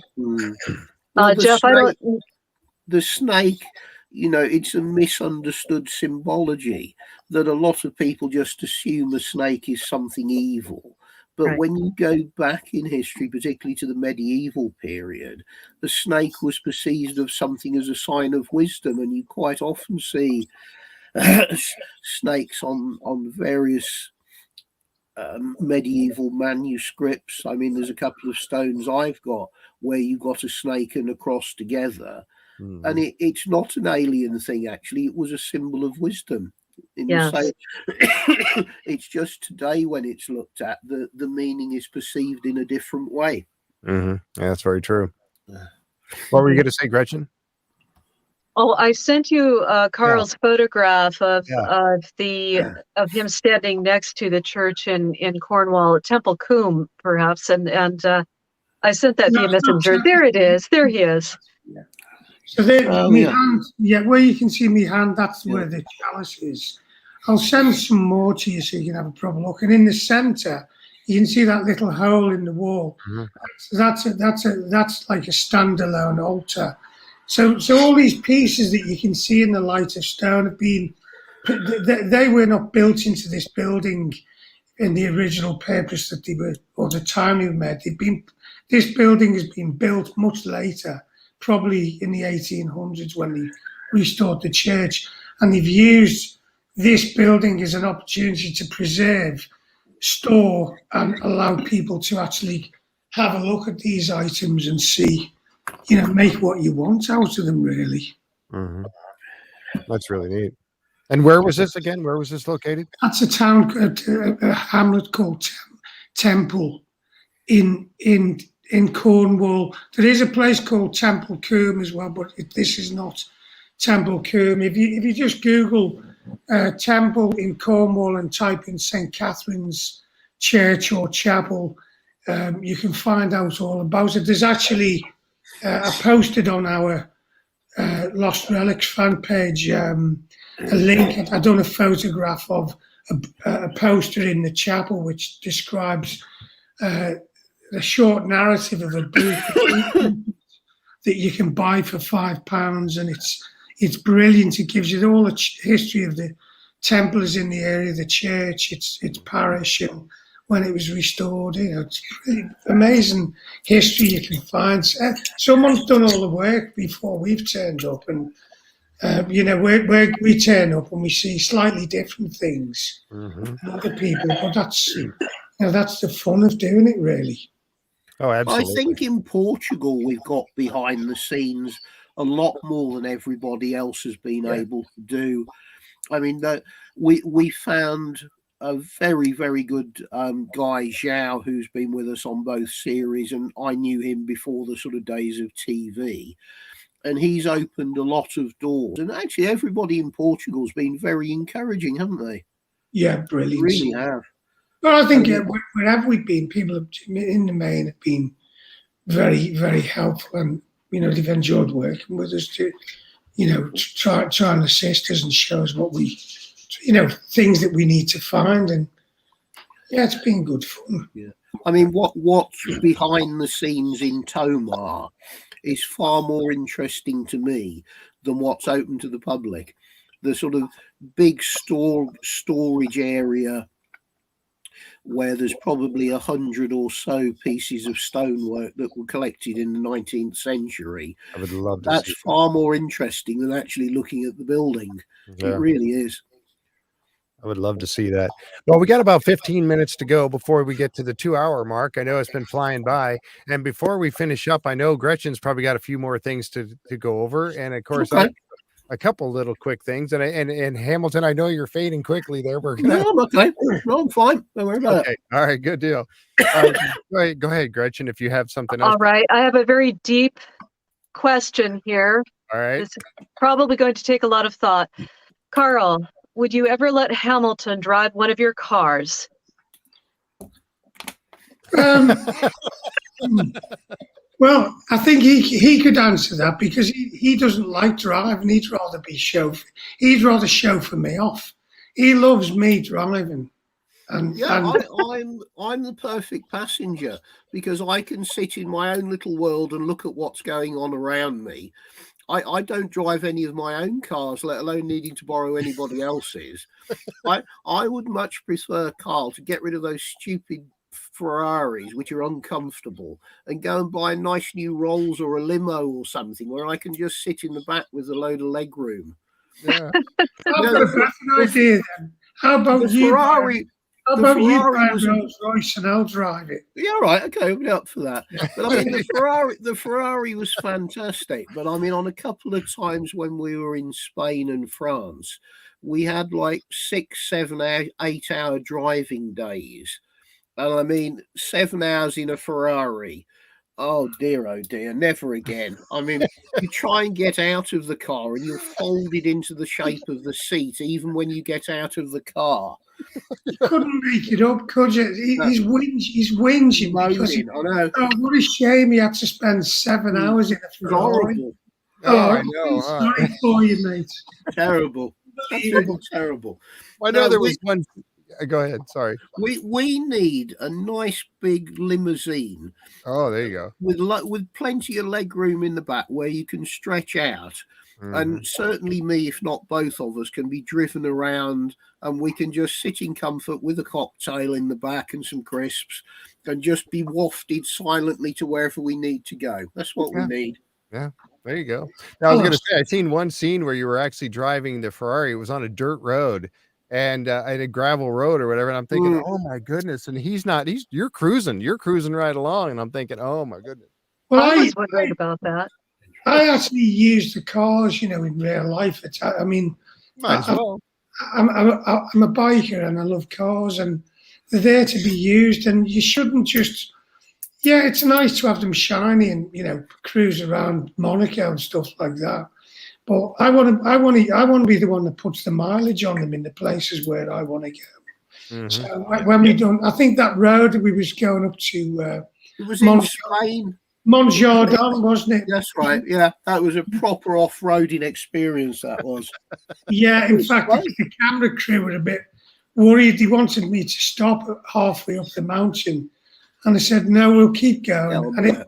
I don't... the snake, you know, it's a misunderstood symbology that a lot of people just assume a snake is something evil. But when you go back in history, particularly to the medieval period, the snake was perceived as something as a sign of wisdom, and you quite often see snakes on various medieval manuscripts. I mean, there's a couple of stones I've got where you got a snake and a cross together, and it's not an alien thing. Actually, it was a symbol of wisdom. It's just today when it's looked at, the meaning is perceived in a different way. Yeah, that's very true. What were you going to say, Gretchen? Oh, I sent you Carl's photograph of him standing next to the church in Cornwall, Temple Coombe, perhaps, and I sent that via messenger. There it is. There he is. Yeah. So there, hand, where you can see me hand, that's where the chalice is. I'll send some more to you so you can have a proper look. And in the centre, you can see that little hole in the wall. So that's like a standalone altar. So all these pieces that you can see in the light of stone have been, they were not built into this building in the original purpose that they were, or the time they were made. This building has been built much later, probably in the 1800s when they restored the church, and they've used this building as an opportunity to preserve, store, and allow people to actually have a look at these items and see, you know, make what you want out of them, really. That's really neat. And where was this again? Where was this located? That's a town, a hamlet called Temple in Cornwall. There is a place called Temple Coombe as well, but this is not Temple Coombe. If you just Google Temple in Cornwall and type in St. Catherine's Church or Chapel, you can find out all about it. There's actually I posted on our Lost Relics fan page a link. I've done a photograph of a poster in the chapel which describes the short narrative of a book that you can buy for £5, and it's brilliant. It gives you all the history of the Templars in the area, the church, its parish, and when it was restored. You know, it's pretty amazing history you can find. Someone's done all the work before we've turned up, and you know, we turn up and we see slightly different things than other people. But that's the fun of doing it, really. Oh, absolutely. I think in Portugal we've got behind the scenes a lot more than everybody else has been able to do. I mean, that we found a very, very good guy, Zhao, who's been with us on both series, and I knew him before the sort of days of TV. And he's opened a lot of doors. And actually, everybody in Portugal's been very encouraging, haven't they? Yeah, brilliant. They really have. Well, I think wherever we've been, people have, in the main, have been very, very helpful, and you know, they've enjoyed working with us to, you know, try and assist us and show us what we, you know, things that we need to find, and yeah, it's been good fun. Yeah, I mean, what's behind the scenes in Tomar is far more interesting to me than what's open to the public. The sort of big storage area where there's probably 100 or so pieces of stonework that were collected in the 19th century. I would love to. That's far more interesting than actually looking at the building. Yeah. It really is. I would love to see that. Well, we got about 15 minutes to go before we get to the 2-hour mark. I know it's been flying by. And before we finish up, I know Gretchen's probably got a few more things to go over. And of course, a couple little quick things. And Hamilton, I know you're fading quickly there. No, I'm okay. No, I'm fine. Don't worry about it. All right, good deal. Go ahead, Gretchen, if you have something else. All right. I have a very deep question here. All right. It's probably going to take a lot of thought. Carl, would you ever let Hamilton drive one of your cars? Well, I think he could answer that, because he doesn't like driving. He'd rather be He'd rather chauffeur me off. He loves me driving. And I'm the perfect passenger, because I can sit in my own little world and look at what's going on around me. I don't drive any of my own cars, let alone needing to borrow anybody else's. I would much prefer, Carl, to get rid of those stupid Ferraris, which are uncomfortable, and go and buy a nice new Rolls or a limo or something where I can just sit in the back with a load of leg room. Yeah. That's an idea then. How about you? Ferrari? How about you buy a Rolls Royce and I'll drive it? Yeah, right. Okay, I'll be up for that. But I mean, the Ferrari was fantastic. But I mean, on a couple of times when we were in Spain and France, we had like 6, 7, 8 hour driving days. And I mean, 7 hours in a Ferrari. Oh dear, never again. I mean, you try and get out of the car and you're folded into the shape of the seat, even when you get out of the car. You couldn't make it up, could you? He's whinging because I know. Oh, what a shame he had to spend 7 hours in a Ferrari. Oh, I know. Sorry for you, mate. Terrible. Terrible. I know there was one. Go ahead. Sorry. We need a nice big limousine. Oh, there you go. With plenty of leg room in the back where you can stretch out. And certainly me, if not both of us, can be driven around and we can just sit in comfort with a cocktail in the back and some crisps and just be wafted silently to wherever we need to go. That's what we need. Yeah, there you go. Now, I was going to say, I seen one scene where you were actually driving the Ferrari. It was on a dirt road and a gravel road or whatever. And I'm thinking, oh my goodness. And you're cruising right along. And I'm thinking, oh my goodness. Well, I was wondering about that. I actually use the cars, in real life. I mean, might as well. I'm a biker and I love cars and they're there to be used. And you shouldn't just, it's nice to have them shiny and, cruise around Monaco and stuff like that. But I want to be the one that puts the mileage on them in the places where I want to go. So when we done, I think that road we was going up to, it was in Spain. Montjardin, wasn't it? That's right. Yeah, that was a proper off-roading experience. That was. Yeah, in fact, the camera crew were a bit worried. They wanted me to stop halfway up the mountain, and I said, "No, we'll keep going."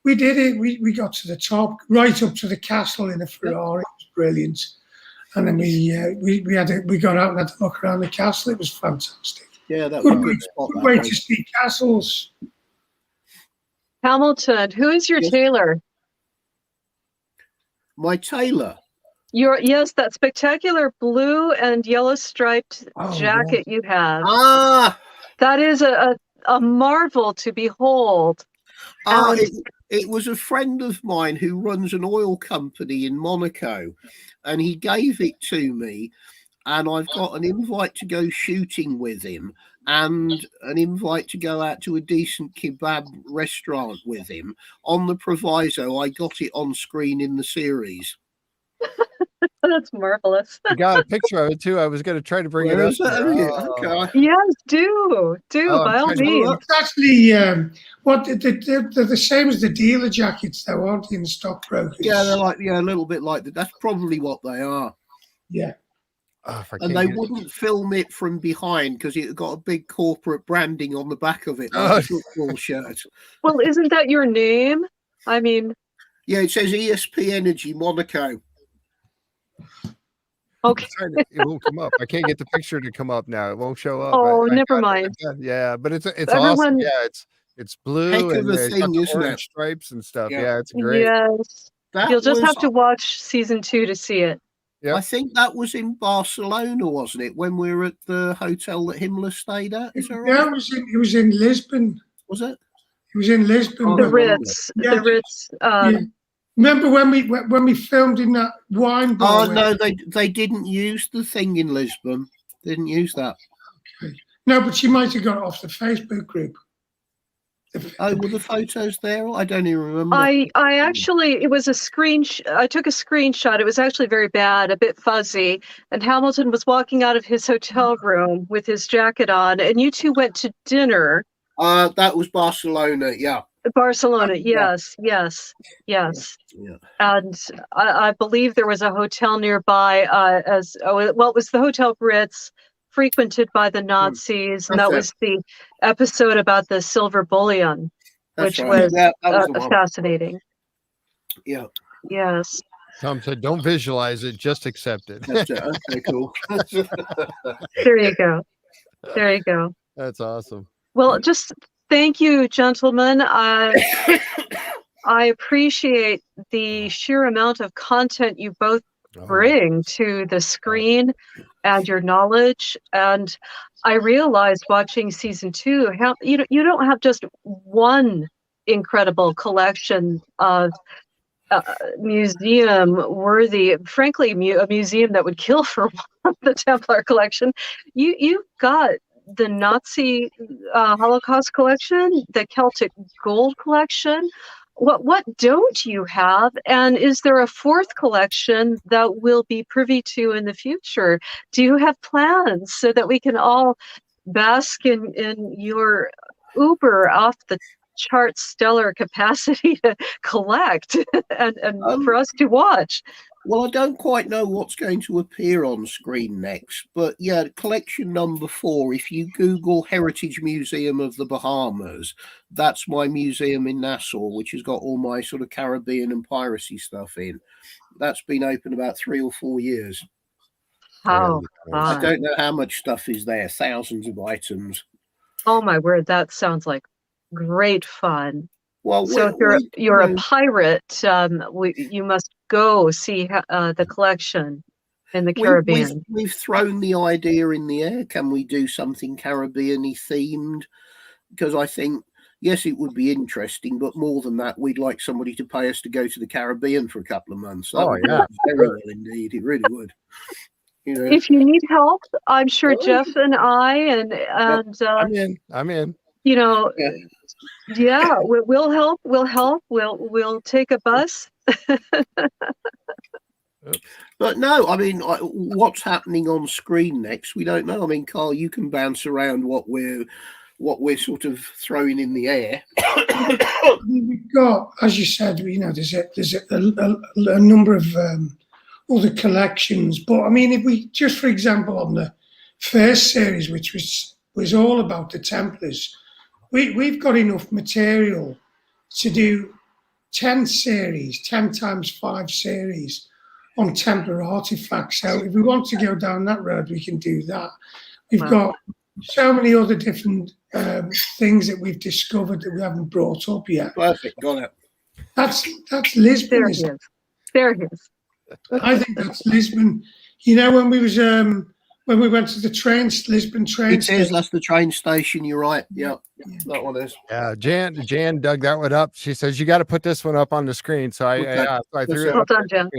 We did it. We got to the top, right up to the castle in a Ferrari. It was brilliant. And then we got out and had to look around the castle. It was fantastic. Yeah, that was a good spot. Good way to see castles. Hamilton, who is your tailor? My tailor. Yes, that spectacular blue and yellow striped jacket you have. That is a marvel to behold. It was a friend of mine who runs an oil company in Monaco, and he gave it to me, and I've got an invite to go shooting with him and an invite to go out to a decent kebab restaurant with him on the proviso I got it on screen in the series. That's marvelous. I got a picture of it too. I was going to try to bring it up. Okay. Yes, do by all means. It's actually they're the same as the dealer jackets, though, aren't they, in the stockbrokers? Yeah, they're like a little bit like that. That's probably what they are. Yeah. And they wouldn't film it from behind because it got a big corporate branding on the back of it, like a football shirt. Well, isn't that your name? I mean, yeah, it says ESP Energy Monaco. Okay. It won't come up. I can't get the picture to come up now. It won't show up. Oh, never mind. Yeah, but it's awesome. Yeah, it's blue and it's got the orange stripes and stuff. Yeah, it's great. Yes. You'll just have to watch season 2 to see it. Yep. I think that was in Barcelona, wasn't it? When we were at the hotel that Himmler stayed at. Is that right? Yeah, it was in Lisbon. Was it? It was in Lisbon. The Ritz. Yeah. The Ritz. Remember when we filmed in that wine bar? Oh no, they didn't use the thing in Lisbon. They didn't use that. Okay. No, but she might have got it off the Facebook group. Oh, were the photos there? I don't even remember. I actually, it was I took a screenshot. It was actually very bad, a bit fuzzy. And Hamilton was walking out of his hotel room with his jacket on, and you two went to dinner. That was Barcelona, yeah. Barcelona, yes. Yeah. And I believe there was a hotel nearby it was the Hotel Ritz, frequented by the Nazis, and that was the episode about the silver bullion, which was fascinating. Yeah. Yes. Tom said, "Don't visualize it, just accept it." That's okay, cool. There you go. There you go. That's awesome. Well, just thank you, gentlemen. I appreciate the sheer amount of content you both bring to the screen and your knowledge. And I realized watching season 2 how you don't have just one incredible collection of museum worthy, frankly, a museum that would kill for the Templar collection. You've got the Nazi Holocaust collection, the Celtic gold collection. What don't you have? And is there a fourth collection that we'll be privy to in the future? Do you have plans so that we can all bask in your uber off the chart stellar capacity to collect and for us to watch? Well, I don't quite know what's going to appear on screen next, but yeah, collection number 4, if you Google Heritage Museum of the Bahamas, that's my museum in Nassau, which has got all my sort of Caribbean and piracy stuff in. That's been open about 3 or 4 years. How I don't know how much stuff is there, thousands of items. Oh my word, that sounds like great fun. Well, so if you're a pirate, you must go see the collection in the Caribbean. We've thrown the idea in the air. Can we do something Caribbean-y themed? Because I think, yes, it would be interesting, but more than that, we'd like somebody to pay us to go to the Caribbean for a couple of months. That would yeah, very well indeed. It really would. You know? If you need help, I'm sure Jeff and I and I'm in. You know, yeah, we'll help. We'll take a bus. But no, I mean, what's happening on screen next? We don't know. I mean, Carl, you can bounce around what we're sort of throwing in the air. We've got, as you said, there's a number of other collections. But I mean, if we just, for example, on the first series, which was all about the Templars, we've got enough material to do 10 times 5 series on Templar artifacts. So if we want to go down that road, we can do that. We've got so many other different things that we've discovered that we haven't brought up yet. Perfect, got it. That's Lisbon. There he is. I think that's Lisbon. You know, when we went to the Lisbon train station. It is, that's the train station, you're right. Yeah, that one is. Yeah, Jan dug that one up. She says, you got to put this one up on the screen. So I threw it up. Well done, Jan.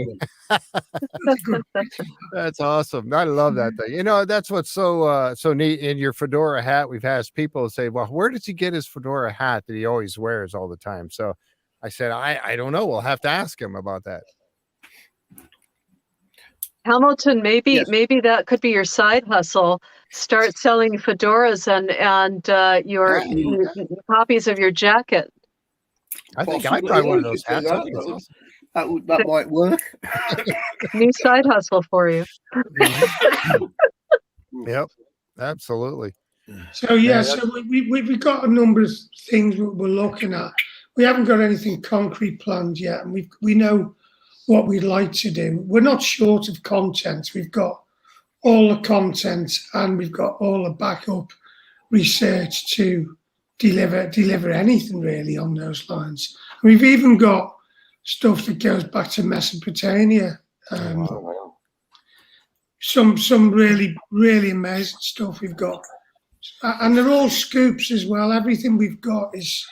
That's awesome. I love that thing. You know, that's what's so neat. In your fedora hat, we've had people say, well, where does he get his fedora hat that he always wears all the time? So I said, I don't know. We'll have to ask him about that. Hamilton, maybe that could be your side hustle. Start selling fedoras and your copies of your jacket. I think I'd buy one of those hats. That might work. New side hustle for you. Yep, absolutely. So so we've got a number of things we're looking at. We haven't got anything concrete planned yet, and we know what we'd like to do. We're not short of content. We've got all the content and we've got all the backup research to deliver anything really on those lines. We've even got stuff that goes back to Mesopotamia. Some really, really amazing stuff we've got. And they're all scoops as well. Everything we've got is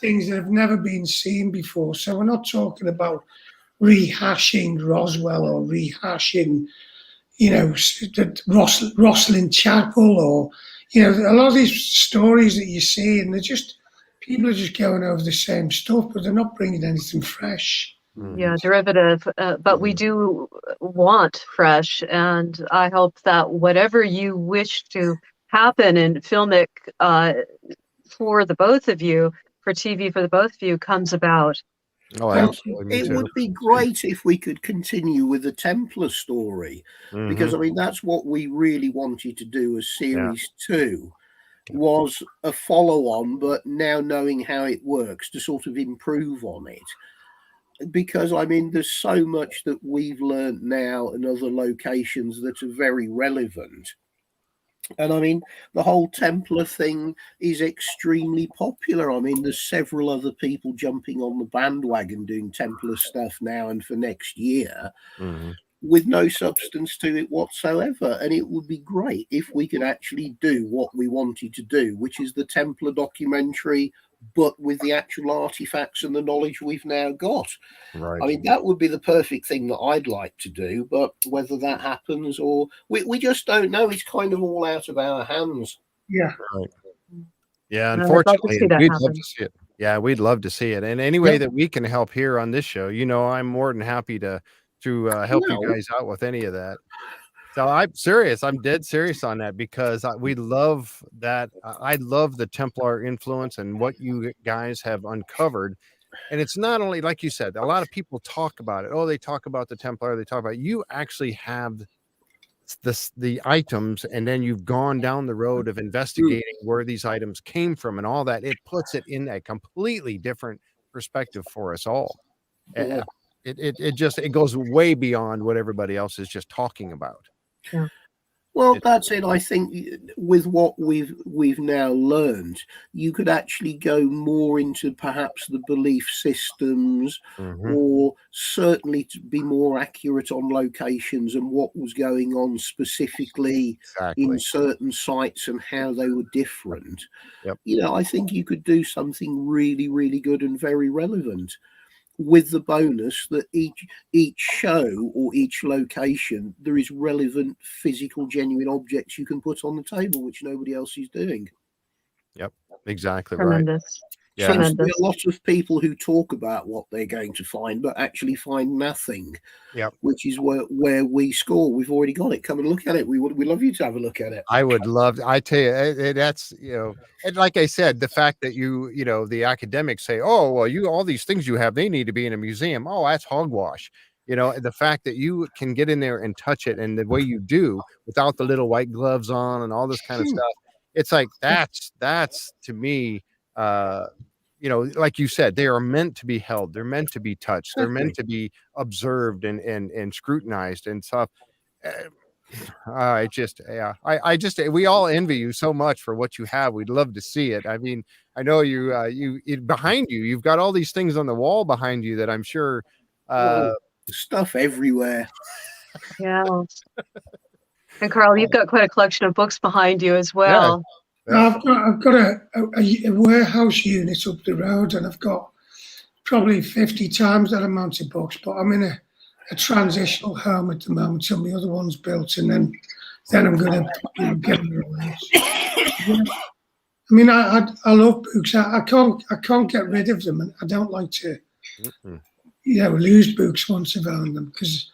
things that have never been seen before. So we're not talking about rehashing Roswell or rehashing, the Rosslyn Chapel or, a lot of these stories that you see, and people are just going over the same stuff, but they're not bringing anything fresh. Yeah, derivative, but we do want fresh, and I hope that whatever you wish to happen in filmic for the both of you, for TV for the both of you, comes about. Oh, absolutely. It would be great if we could continue with the Templar story, because I mean that's what we really wanted to do as series 2, was a follow-on, but now knowing how it works to sort of improve on it. because I mean, there's so much that we've learned now and other locations that are very relevant. And I mean, the whole Templar thing is extremely popular. I mean, there's several other people jumping on the bandwagon doing Templar stuff now and for next year. With no substance to it whatsoever. And it would be great if we could actually do what we wanted to do, which is the Templar documentary, but with the actual artifacts and the knowledge we've now got. Right. I mean, that would be the perfect thing that I'd like to do, but whether that happens or we just don't know. It's kind of all out of our hands. Yeah. Right. Yeah, unfortunately, we'd love to see it. Yeah, we'd love to see it. And any way that we can help here on this show, you know, I'm more than happy to help you guys out with any of that. So I'm serious. I'm dead serious on that because we love that. I love the Templar influence and what you guys have uncovered. And it's not only, like you said, a lot of people talk about it. Oh, they talk about the Templar. They talk about you actually have the items, and then you've gone down the road of investigating where these items came from and all that. It puts it in a completely different perspective for us all. Yeah. It goes way beyond what everybody else is just talking about. Yeah. Well, that's it. I think with what we've now learned, you could actually go more into perhaps the belief systems, or certainly to be more accurate on locations and what was going on specifically in certain sites and how they were different. You know, I think you could do something really, really good and very relevant, with the bonus that each show or each location, there is relevant physical genuine objects you can put on the table, which nobody else is doing. Yep, exactly. Tremendous. Right. Seems to be a lot of people who talk about what they're going to find but actually find nothing. Which is where we score. We've already got it. Come and look at it. We love you to have a look at it. I would love to. I tell you, that's, you know, and like I said, the fact that you know, the academics say, oh, well, all these things you have, they need to be in a museum. Oh, that's hogwash. You know, the fact that you can get in there and touch it, and the way you do without the little white gloves on and all this kind of stuff, it's like that's to me, you know, like you said, they are meant to be held. They're meant to be touched. They're meant to be observed and scrutinized and stuff. We all envy you so much for what you have. We'd love to see it. I mean, I know behind you, you've got all these things on the wall behind you that I'm sure stuff everywhere. Yeah. And Carl, you've got quite a collection of books behind you as well. I've got a warehouse unit up the road, and I've got probably 50 times that amount of books, but I'm in a transitional home at the moment till the other one's built, and then I'm going to get them away. I mean, I love books. I can't get rid of them, and I don't like to, you know, lose books once I've owned them, because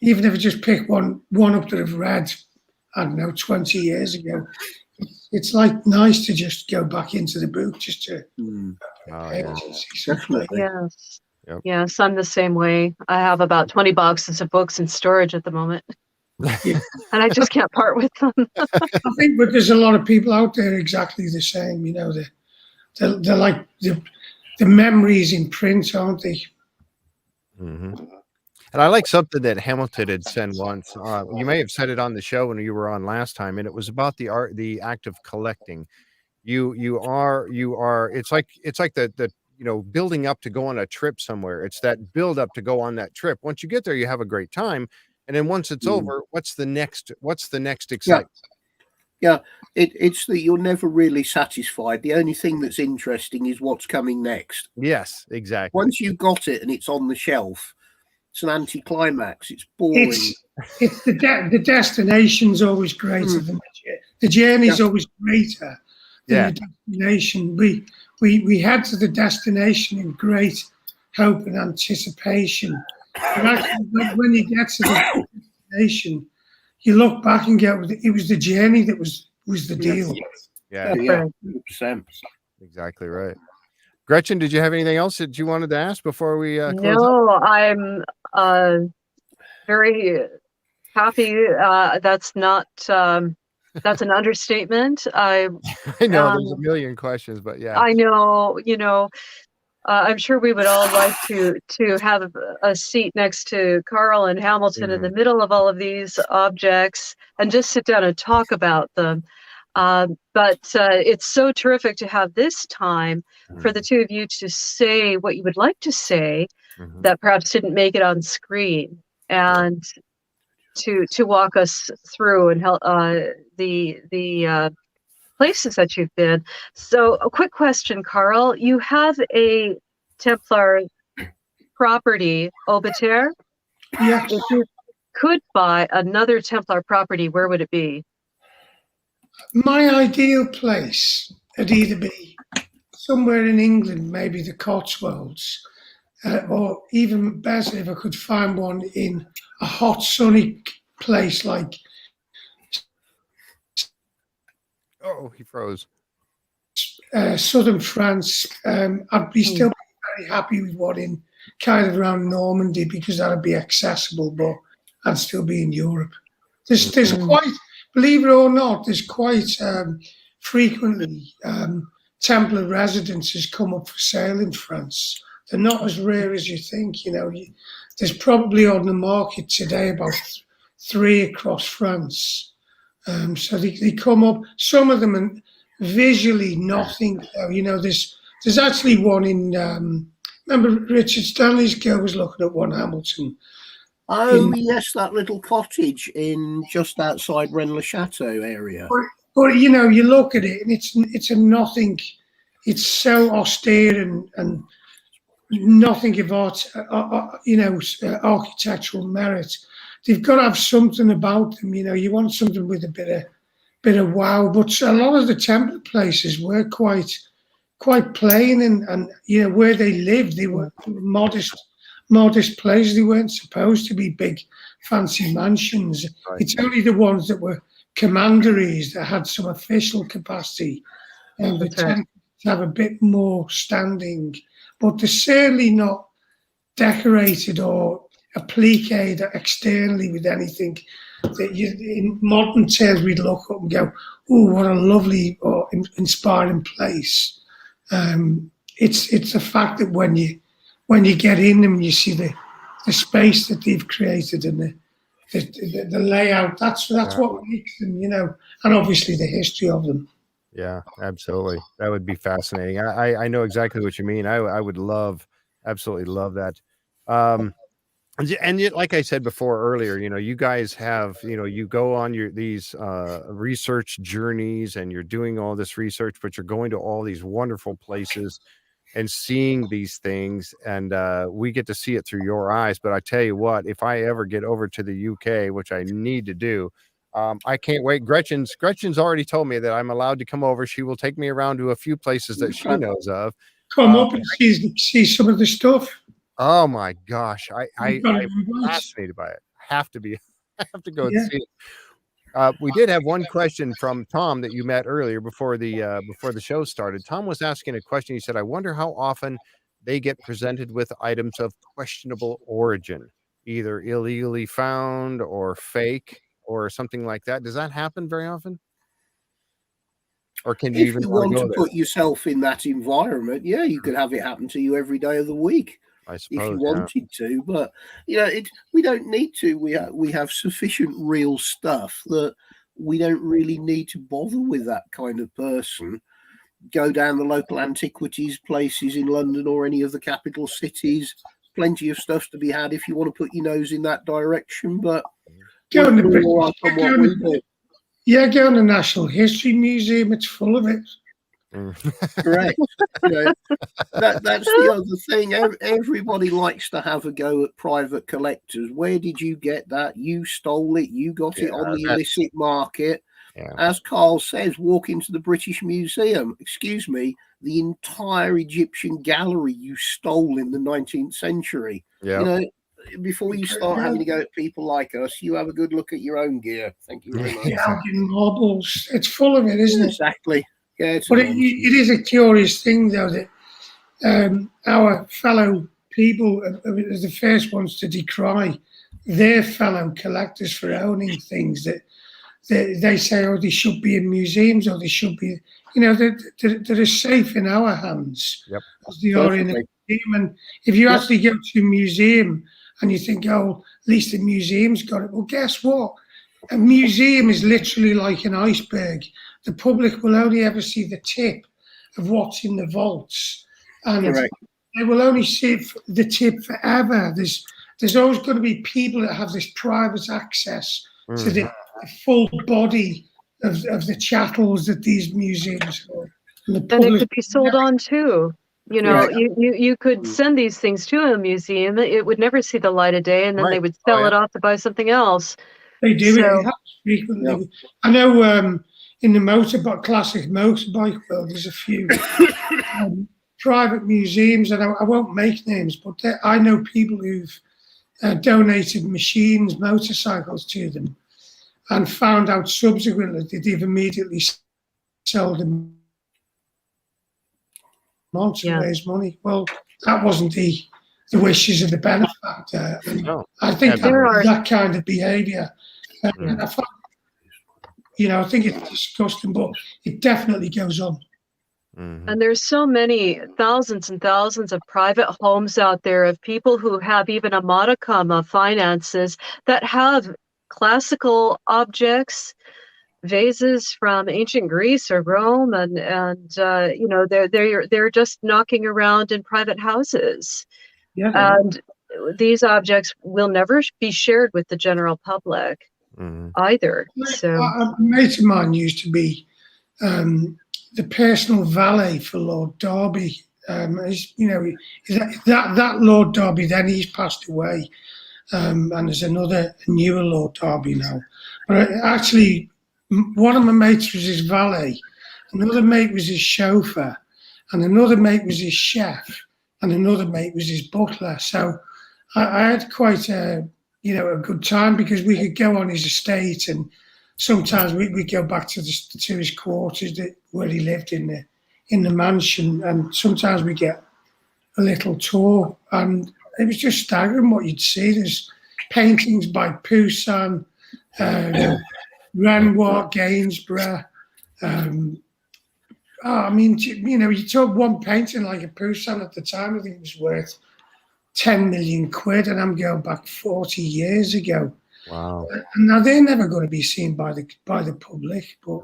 even if I just pick one up that I've read, I don't know, 20 years ago, it's like nice to just go back into the book just to Yes. Yes, I'm the same way. I have about 20 boxes of books in storage at the moment. And I just can't part with them. I think, but there's a lot of people out there exactly the same, you know, they're like the memories in print, aren't they? And I like something that Hamilton had said once. You may have said it on the show when you were on last time, and it was about the act of collecting. You are. It's like the you know, building up to go on a trip somewhere. It's that build up to go on that trip. Once you get there, you have a great time, and then once it's over, what's the next excitement? Yeah, it's that you're never really satisfied. The only thing that's interesting is what's coming next. Yes, exactly. Once you've got it and it's on the shelf, it's an anticlimax. It's boring. It's the destination's always greater than the journey's always greater than the destination. We head to the destination in great hope and anticipation. But actually, when you get to the destination, you look back and go, it was the journey that was the deal. Yeah, 100%. Exactly right. Gretchen, did you have anything else that you wanted to ask before we close? No, I'm very happy. That's an understatement. I know there's a million questions, but yeah. I know, you know, I'm sure we would all like to have a seat next to Carl and Hamilton in the middle of all of these objects and just sit down and talk about them. But it's so terrific to have this time for the two of you to say what you would like to say that perhaps didn't make it on screen, and to walk us through and help the places that you've been. So a quick question, Carl. You have a Templar property, Obiter. Yeah. If you could buy another Templar property, where would it be? My ideal place would either be somewhere in England, maybe the Cotswolds, or even better if I could find one in a hot, sunny place like... Oh, he froze. Southern France. I'd be still very happy with one in kind of around Normandy, because that would be accessible, but I'd still be in Europe. There's quite, believe it or not, there's quite frequently Templar residences come up for sale in France. They're not as rare as you think. You know, there's probably on the market today about 3 across France. So they come up. Some of them are visually nothing. You know, there's actually one in. Remember, Richard Stanley's girl was looking at one, Hamilton. Oh yes, that little cottage in just outside Rennes-le-Château area. But you know, you look at it and it's a nothing. It's so austere and nothing of art, architectural merit. They've got to have something about them. You know, you want something with a bit of wow. But a lot of the Templar places were quite plain, and you know, where they lived, they were modest places. They weren't supposed to be big, fancy mansions. Right. It's only the ones that were commanderies that had some official capacity, and they tend to have a bit more standing. But they're certainly not decorated or appliqued externally with anything that in modern terms we'd look up and go, oh, what a lovely or inspiring place. It's the fact that when you get in them, you see the space that they've created and the layout. That's what makes them, you know, and obviously the history of them. Yeah, absolutely. That would be fascinating. I know exactly what you mean. I would absolutely love that. And yet, like I said before earlier, you know, you guys have, you know, you go on these research journeys and you're doing all this research, but you're going to all these wonderful places and seeing these things, and we get to see it through your eyes. But I tell you what, if I ever get over to the UK, which I need to do, I can't wait. Gretchen's already told me that I'm allowed to come over. She will take me around to a few places that she knows of. Come up and see some of the stuff. Oh my gosh, I'm fascinated by it. I have to go and see it. We did have one question from Tom that you met earlier before the show started. Tom was asking a question. He said, "I wonder how often they get presented with items of questionable origin, either illegally found or fake or something like that. Does that happen very often? Or can you even want to put yourself in that environment? Yeah, you could have it happen to you every day of the week." I suppose, if you wanted to, but you know, we don't need to. We have sufficient real stuff that we don't really need to bother with that kind of person. Go down the local antiquities places in London or any of the capital cities. Plenty of stuff to be had if you want to put your nose in that direction. But go on the National History Museum. It's full of it. Correct. You know, that's the other thing. Everybody likes to have a go at private collectors. Where did you get that? You stole it. You got it on the illicit market. Yeah. As Carl says, walk into the British Museum. Excuse me, the entire Egyptian gallery you stole in the 19th century. Yeah. You know, before you start having to go at people like us, you have a good look at your own gear. Thank you very much. Yeah, marbles. It's full of it, isn't it? Exactly. Yeah, but it is a curious thing, though, that our fellow people are the first ones to decry their fellow collectors for owning things that they say, oh, they should be in museums, or they should be, you know, they're as safe in our hands as they are in museum, and if you actually go to a museum and you think, oh, at least the museum's got it. Well, guess what? A museum is literally like an iceberg. The public will only ever see the tip of what's in the vaults, and they will only see the tip forever. There's always going to be people that have this private access to the full body of the chattels that these museums hold. And it could be sold on too. You know, you could send these things to a museum. It would never see the light of day, and then they would sell it off to buy something else. They do it happens frequently. I know in the classic motorbike world, there's a few private museums, and I won't make names, but I know people who've donated machines, motorcycles to them, and found out subsequently that they've immediately sold them on to raise money. Well, that wasn't the wishes of the benefactor. I think that kind of behaviour, and I find, I think it's disgusting, but it definitely goes on. And there's so many thousands and thousands of private homes out there of people who have even a modicum of finances that have classical objects, vases from ancient Greece or Rome, and they're just knocking around in private houses. And these objects will never be shared with the general public either. So a mate of mine used to be the personal valet for Lord Derby. That Lord Derby, then he's passed away, and there's a newer Lord Derby now. But actually, one of my mates was his valet, another mate was his chauffeur, and another mate was his chef, and another mate was his butler. So I had quite a good time, because we could go on his estate, and sometimes we'd go back to his quarters where he lived in the mansion, and sometimes we get a little tour, and it was just staggering what you'd see. There's paintings by Poussin, Renoir, Gainsborough. You talk one painting like a Poussin at the time, I think it was worth 10 million quid, and I'm going back 40 years ago. Wow. And now they're never going to be seen by the public, but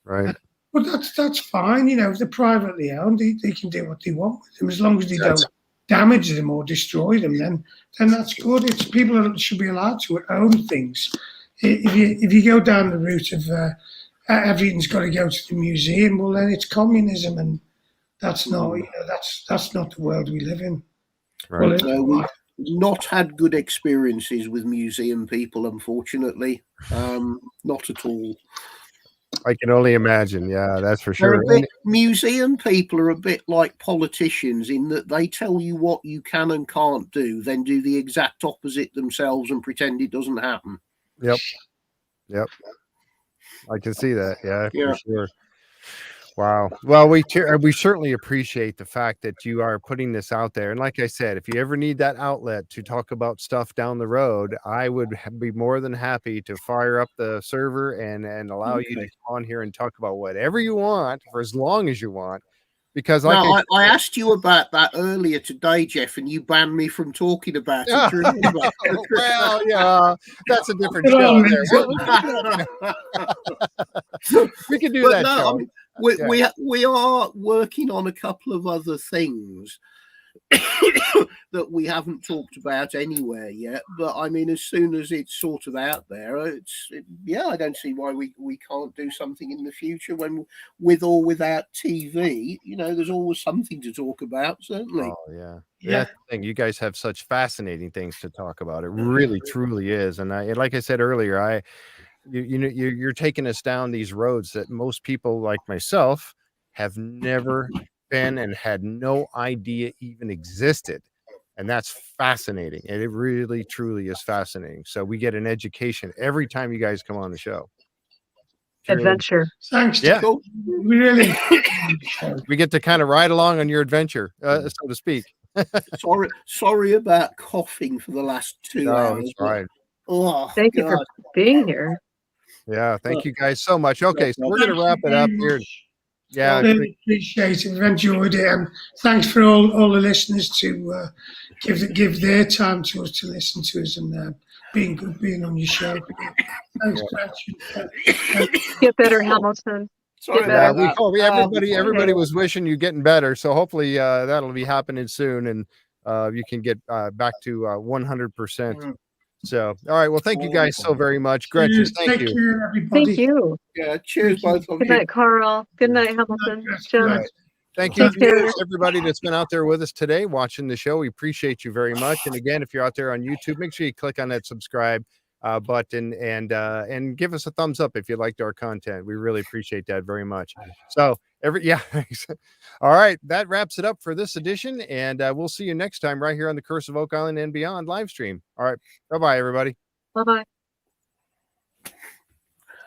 right. But that's fine, if they're privately owned, they can do what they want with them, as long as they don't damage them or destroy them. Then that's good. It's people that should be allowed to own things. If you go down the route of everything's got to go to the museum, well, then it's communism, and that's not that's not the world we live in. Right. We've not had good experiences with museum people, unfortunately. Not at all. I can only imagine. Yeah, that's for sure. Museum people are a bit like politicians, in that they tell you what you can and can't do, then do the exact opposite themselves and pretend it doesn't happen. Yep. I can see that. Yeah, for sure. Wow. Well, we certainly appreciate the fact that you are putting this out there. And like I said, if you ever need that outlet to talk about stuff down the road, I would be more than happy to fire up the server and allow you to come on here and talk about whatever you want for as long as you want. Because I asked you about that earlier today, Jeff, and you banned me from talking about it. Well, yeah, that's a different show. We can do that. No, we are working on a couple of other things that we haven't talked about anywhere yet. But I mean, as soon as it's sort of out there, I don't see why we can't do something in the future, when with or without TV. There's always something to talk about, certainly. Oh yeah. That's the thing. You guys have such fascinating things to talk about. It really, truly is. And like I said earlier, you're taking us down these roads that most people like myself have never been and had no idea even existed. And that's fascinating. And it really, truly is fascinating. So we get an education every time you guys come on the show. Adventure. Thanks. Yeah. We really we get to kind of ride along on your adventure, so to speak. Sorry about coughing for the last 2 hours. That's right. Thank you for being here. Yeah, thank you guys so much. Okay, so we're going to wrap it up here. Yeah, really appreciate it. We've enjoyed it, and thanks for all the listeners to give their time to us to listen to us and being on your show. Thanks, Gretchen. Get better, Hamilton. Sorry Get about better. Everybody was wishing you getting better, so hopefully that'll be happening soon, and you can get back to 100%. So, all right. Well, thank you guys so very much. Gretchen, thank you. Care, everybody. Thank you. Yeah, cheers, both of you. Good night, Carl. Good night, Hamilton. Jen. Thank you, Take care. viewers, everybody that's been out there with us today watching the show. We appreciate you very much. And again, if you're out there on YouTube, make sure you click on that subscribe button and give us a thumbs up if you liked our content. We really appreciate that very much. So all right, that wraps it up for this edition, and we'll see you next time right here on the Curse of Oak Island and Beyond live stream. All right, bye-bye, everybody. Bye-bye.